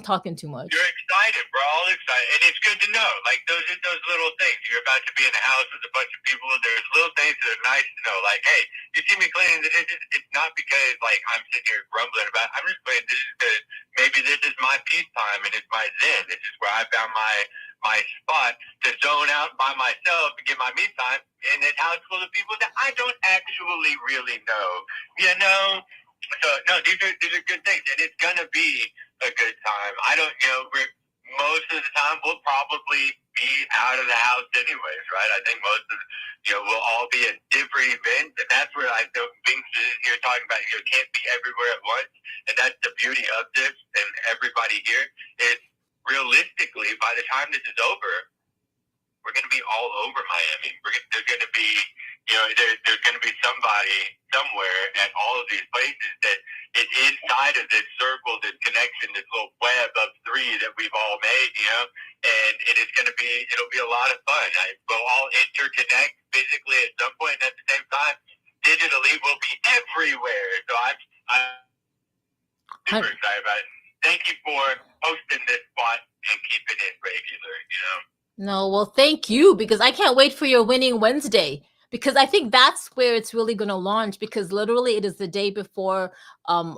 talking too much. You're excited. We're all excited. And it's good to know. Like those little things. You're about to be in a house with a bunch of people. There's little things that are nice to know. Like, hey, you see me cleaning the dishes. It's not because like I'm sitting here grumbling about it. I'm just playing dishes because maybe this is my peace time and it's my zen. This is where I found my spot to zone out by myself and get my me time in a house full of people that I don't actually really know. You know? So no, these are good things, and it's gonna be a good time. I don't, most of the time we'll probably be out of the house anyways, right? I think most of, we'll all be at different events, and that's where I don't think you're talking about. You can't be everywhere at once, and that's the beauty of this. And everybody here is realistically, by the time this is over, we're going to be all over Miami. There's going to be, there's going to be somebody somewhere at all of these places that is inside of this circle, this connection, this little web of three that we've all made, and it'll be a lot of fun. We'll all interconnect physically at some point, and at the same time, digitally, we'll be everywhere. So I'm super excited about it. Thank you for hosting this spot and keeping it regular, No, well, thank you because I can't wait for your winning Wednesday because I think that's where it's really going to launch because literally it is the day before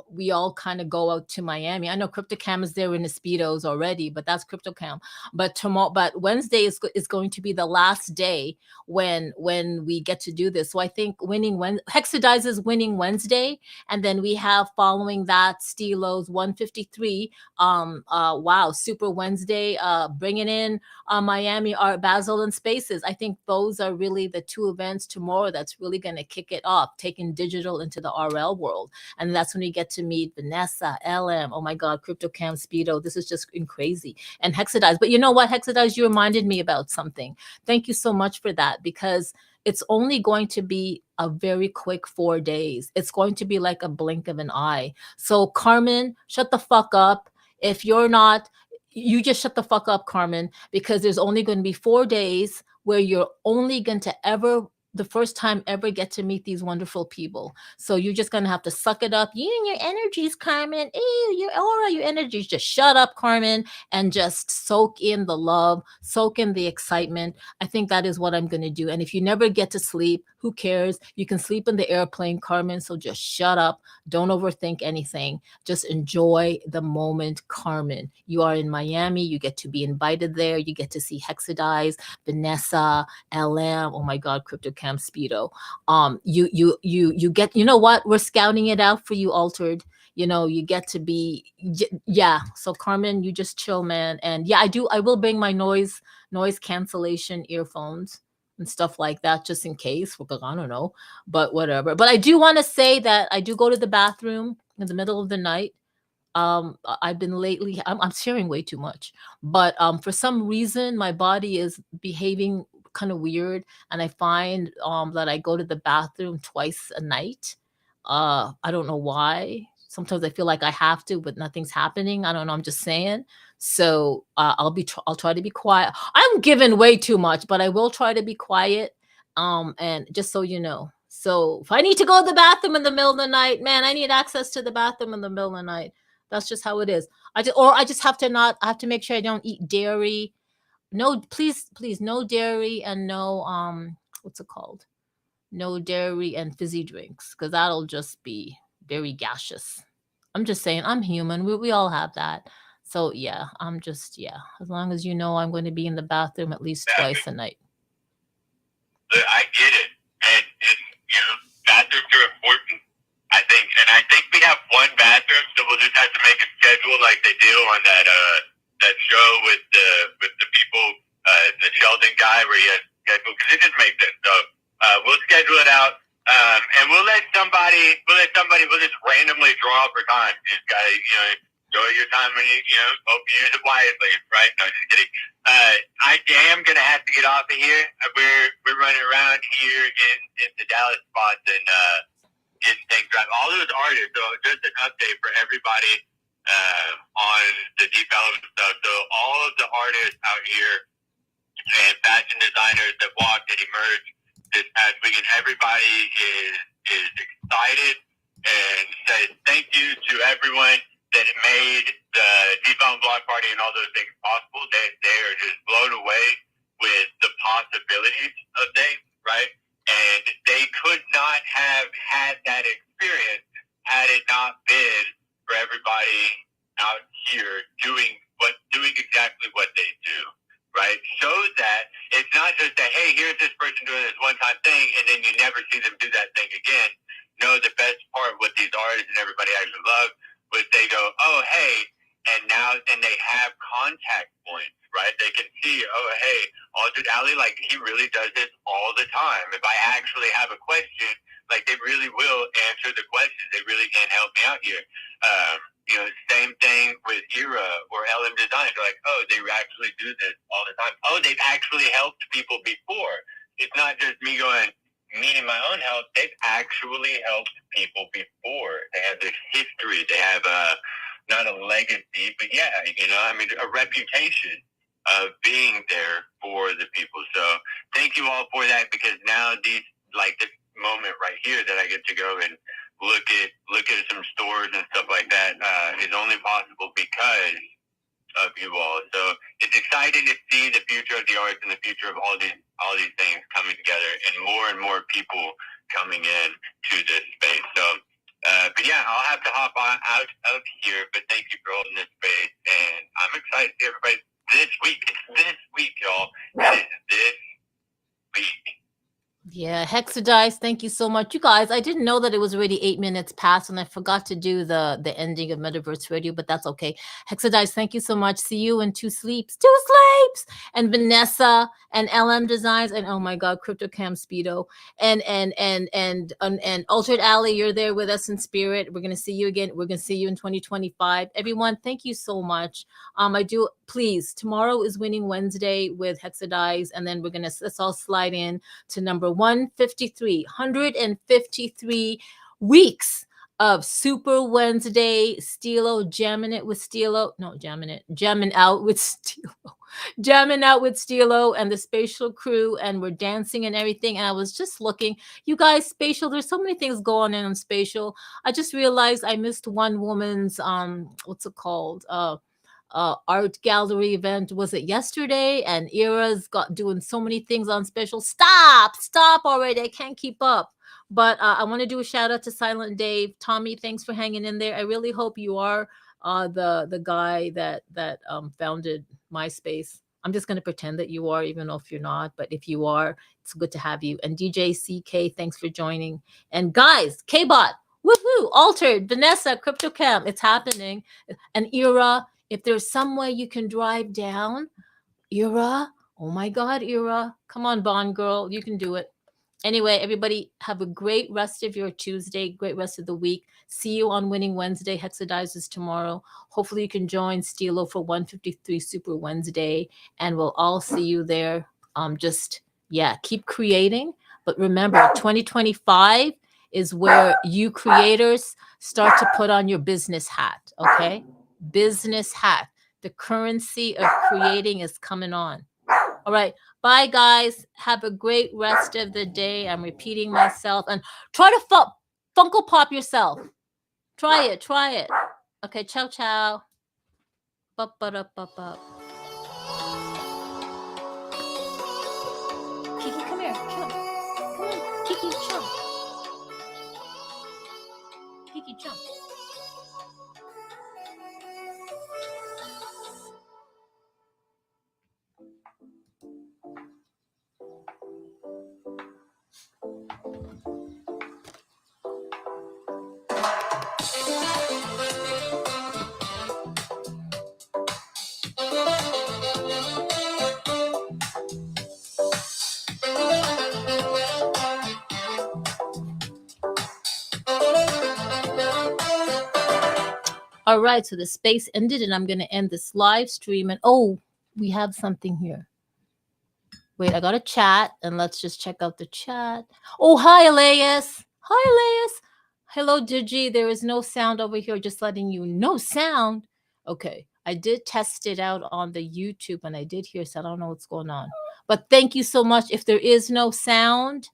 we all kind of go out to Miami. I know CryptoCam is there in the speedos already, but that's CryptoCam. But tomorrow, but Wednesday is going to be the last day when we get to do this. So I think Hexadize is winning Wednesday, and then we have following that Stilo's 153. Wow, Super Wednesday, bringing in Miami Art Basel and Spaces. I think those are really the two events tomorrow that's really going to kick it off, taking digital into the RL world. And that's when we get to meet Vanessa, LM, oh my God, CryptoCam, Speedo. This is just crazy. And Hexadize. But you know what, Hexadize, you reminded me about something. Thank you so much for that because it's only going to be a very quick 4 days. It's going to be like a blink of an eye. So Carmen, shut the fuck up. If you're not, you just shut the fuck up, Carmen, because there's only going to be 4 days where you're only going to ever, the first time ever, get to meet these wonderful people. So you're just going to have to suck it up. You and your energies, Carmen. Ew, your aura, your energies. Just shut up, Carmen, and just soak in the love, soak in the excitement. I think that is what I'm going to do. And if you never get to sleep, who cares? You can sleep in the airplane, Carmen. So just shut up. Don't overthink anything. Just enjoy the moment, Carmen. You are in Miami. You get to be invited there. You get to see Hexadize, Vanessa, LM. Oh my God, CryptoCam, Speedo. You get. You know what? We're scouting it out for you, Altered. You know, you get to be. Yeah. So Carmen, you just chill, man. And yeah, I will bring my noise cancellation earphones and stuff like that just in case, because I don't know, but whatever. But I do want to say that I do go to the bathroom in the middle of the night. I've been lately, I'm sharing way too much, but for some reason my body is behaving kind of weird, and I find that I go to the bathroom twice a night. I don't know why. Sometimes I feel like I have to, but nothing's happening. I don't know. I'm just saying. So I'll try to be quiet. I'm giving way too much, but I will try to be quiet. And just so you know. So if I need to go to the bathroom in the middle of the night, man, I need access to the bathroom in the middle of the night. That's just how it is. I just have to I have to make sure I don't eat dairy. No, please, no dairy and no what's it called? No dairy and fizzy drinks, because that'll just be very gaseous. I'm just saying, I'm human. We all have that. So yeah, as long as you know I'm going to be in the bathroom at least twice a night. I get it. And bathrooms are important, I think. And I think we have one bathroom, so we'll just have to make a schedule like they do on that show with the people, the Sheldon guy where he has schedule, because it just makes sense. So we'll schedule it out. And we'll just randomly draw for time. You just gotta, enjoy your time when hope you use it wisely, right? No, just kidding. I am gonna have to get off of here. We're running around here in the Dallas spots and getting things right. All those artists, so just an update for everybody on the Deep Element stuff. So all of the artists out here and fashion designers that walked and emerged this past weekend, everybody is excited and says thank you to everyone that made the Deep Element Block Party and all those things possible. They are just blown away with the possibilities of things, right? And they could not have had that experience had it not been for everybody out here doing exactly what they do, right? Shows that it's not just that, hey, here's this person doing this one-time thing, and then you never see them do that thing again. No, the best part, what these artists and everybody actually love, was they go, oh, hey, and they have contact points, right? They can see, oh, hey, Altered Alley, like, he really does this all the time. If I actually have a question, like, they really will answer the questions. They really can help me out here. Same thing with Era or LM Design. They're like, oh, they actually do this all the time. Oh, they've actually helped people before. It's not just me going, needing my own help. They've actually helped people before. They have this history. They have not a legacy, but a reputation of being there for the people. So thank you all for that, because now this moment right here that I get to go and look at some stores and stuff like that is only possible because of you all. So it's exciting. exciting to see the future of the arts and the future of all these things coming together, and more people coming in to this space. So, but yeah, I'll have to hop out of here. But thank you for holding this space, and I'm excited to see everybody this week. It's this week, y'all. It is this week. Yeah, Hexadice, thank you so much. You guys, I didn't know that it was already 8 minutes past, and I forgot to do the ending of Metaverse Radio, but that's okay. Hexadice, thank you so much. See you in 2 sleeps. 2 sleeps! And Vanessa and LM Designs, and oh my God, CryptoCam Speedo. And Altered Alley, you're there with us in spirit. We're gonna see you again. We're gonna see you in 2025. Everyone, thank you so much. Please, tomorrow is Winning Wednesday with Hexadice, and then let's all slide in to number 153, 153 weeks of Super Wednesday, Stilo, jamming out with Stilo, and the Spatial crew, and we're dancing and everything. And I was just looking, you guys, Spatial, there's so many things going on Spatial. I just realized I missed one woman's, what's it called? Art gallery event. Was it yesterday? And Era's doing so many things on Spatial. Stop already. I can't keep up. But I want to do a shout out to Silent Dave. Tommy, thanks for hanging in there. I really hope you are the guy that founded MySpace. I'm just going to pretend that you are, even though if you're not. But if you are, it's good to have you. And DJ CK, thanks for joining. And guys, K-Bot, woohoo, Altered, Vanessa, CryptoCam, it's happening. And Era, if there's some way you can drive down, Era, oh my God, Era, come on, Bond girl, you can do it. Anyway, everybody, have a great rest of your Tuesday, great rest of the week. See you on Winning Wednesday. Hexadizes tomorrow. Hopefully you can join Stilo for 153 Super Wednesday, and we'll all see you there. Keep creating. But remember, 2025 is where you creators start to put on your business hat, okay? Business hat. The currency of creating is coming on. All right. Bye, guys. Have a great rest of the day. I'm repeating myself. And try to Funko Pop yourself. Try it. Okay. Ciao, ciao. Ba-ba-da-ba-ba. Kiki, come here. Jump. Come on. Kiki, jump. Kiki, jump. All right, so the space ended, and I'm going to end this live stream. And oh, we have something here. Wait, I got a chat, and let's just check out the chat. Oh, hi, Elias. Hi, Elias. Hello, Digi. There is no sound over here, just letting you know. Sound. Okay, I did test it out on the YouTube, and I did hear sound. I don't know what's going on. But thank you so much. If there is no sound,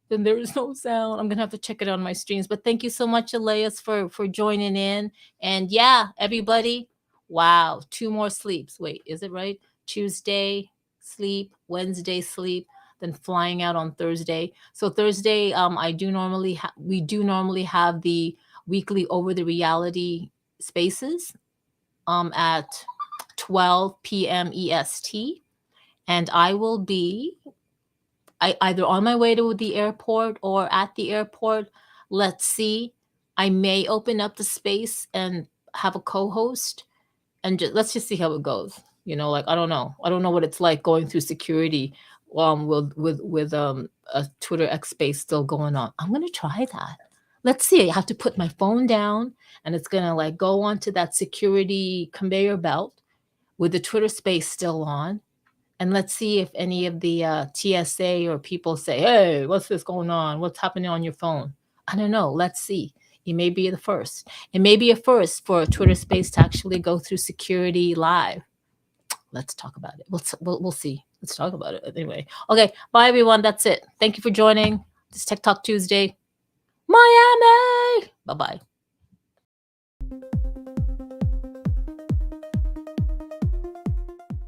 then there is no sound. I'm going to have to check it on my streams. But thank you so much, Elias, for joining in. And yeah, everybody, wow, 2 more sleeps. Wait, is it right? Tuesday, sleep, Wednesday, sleep, then flying out on Thursday. So Thursday, we do normally have the weekly Over the Reality spaces at 12 p.m. EST. And I will be either on my way to the airport or at the airport. Let's see. I may open up the space and have a co-host, and let's just see how it goes. You know, like I don't know what it's like going through security with a Twitter X space still going on. I'm gonna try that. Let's see. I have to put my phone down, and it's gonna like go onto that security conveyor belt with the Twitter space still on. And let's see if any of the TSA or people say, hey, what's this going on? What's happening on your phone? I don't know. Let's see. It may be the first. It may be a first for a Twitter space to actually go through security live. Let's talk about it. We'll see. Let's talk about it anyway. Okay. Bye, everyone. That's it. Thank you for joining. This is Tech Talk Tuesday. Miami. Bye-bye.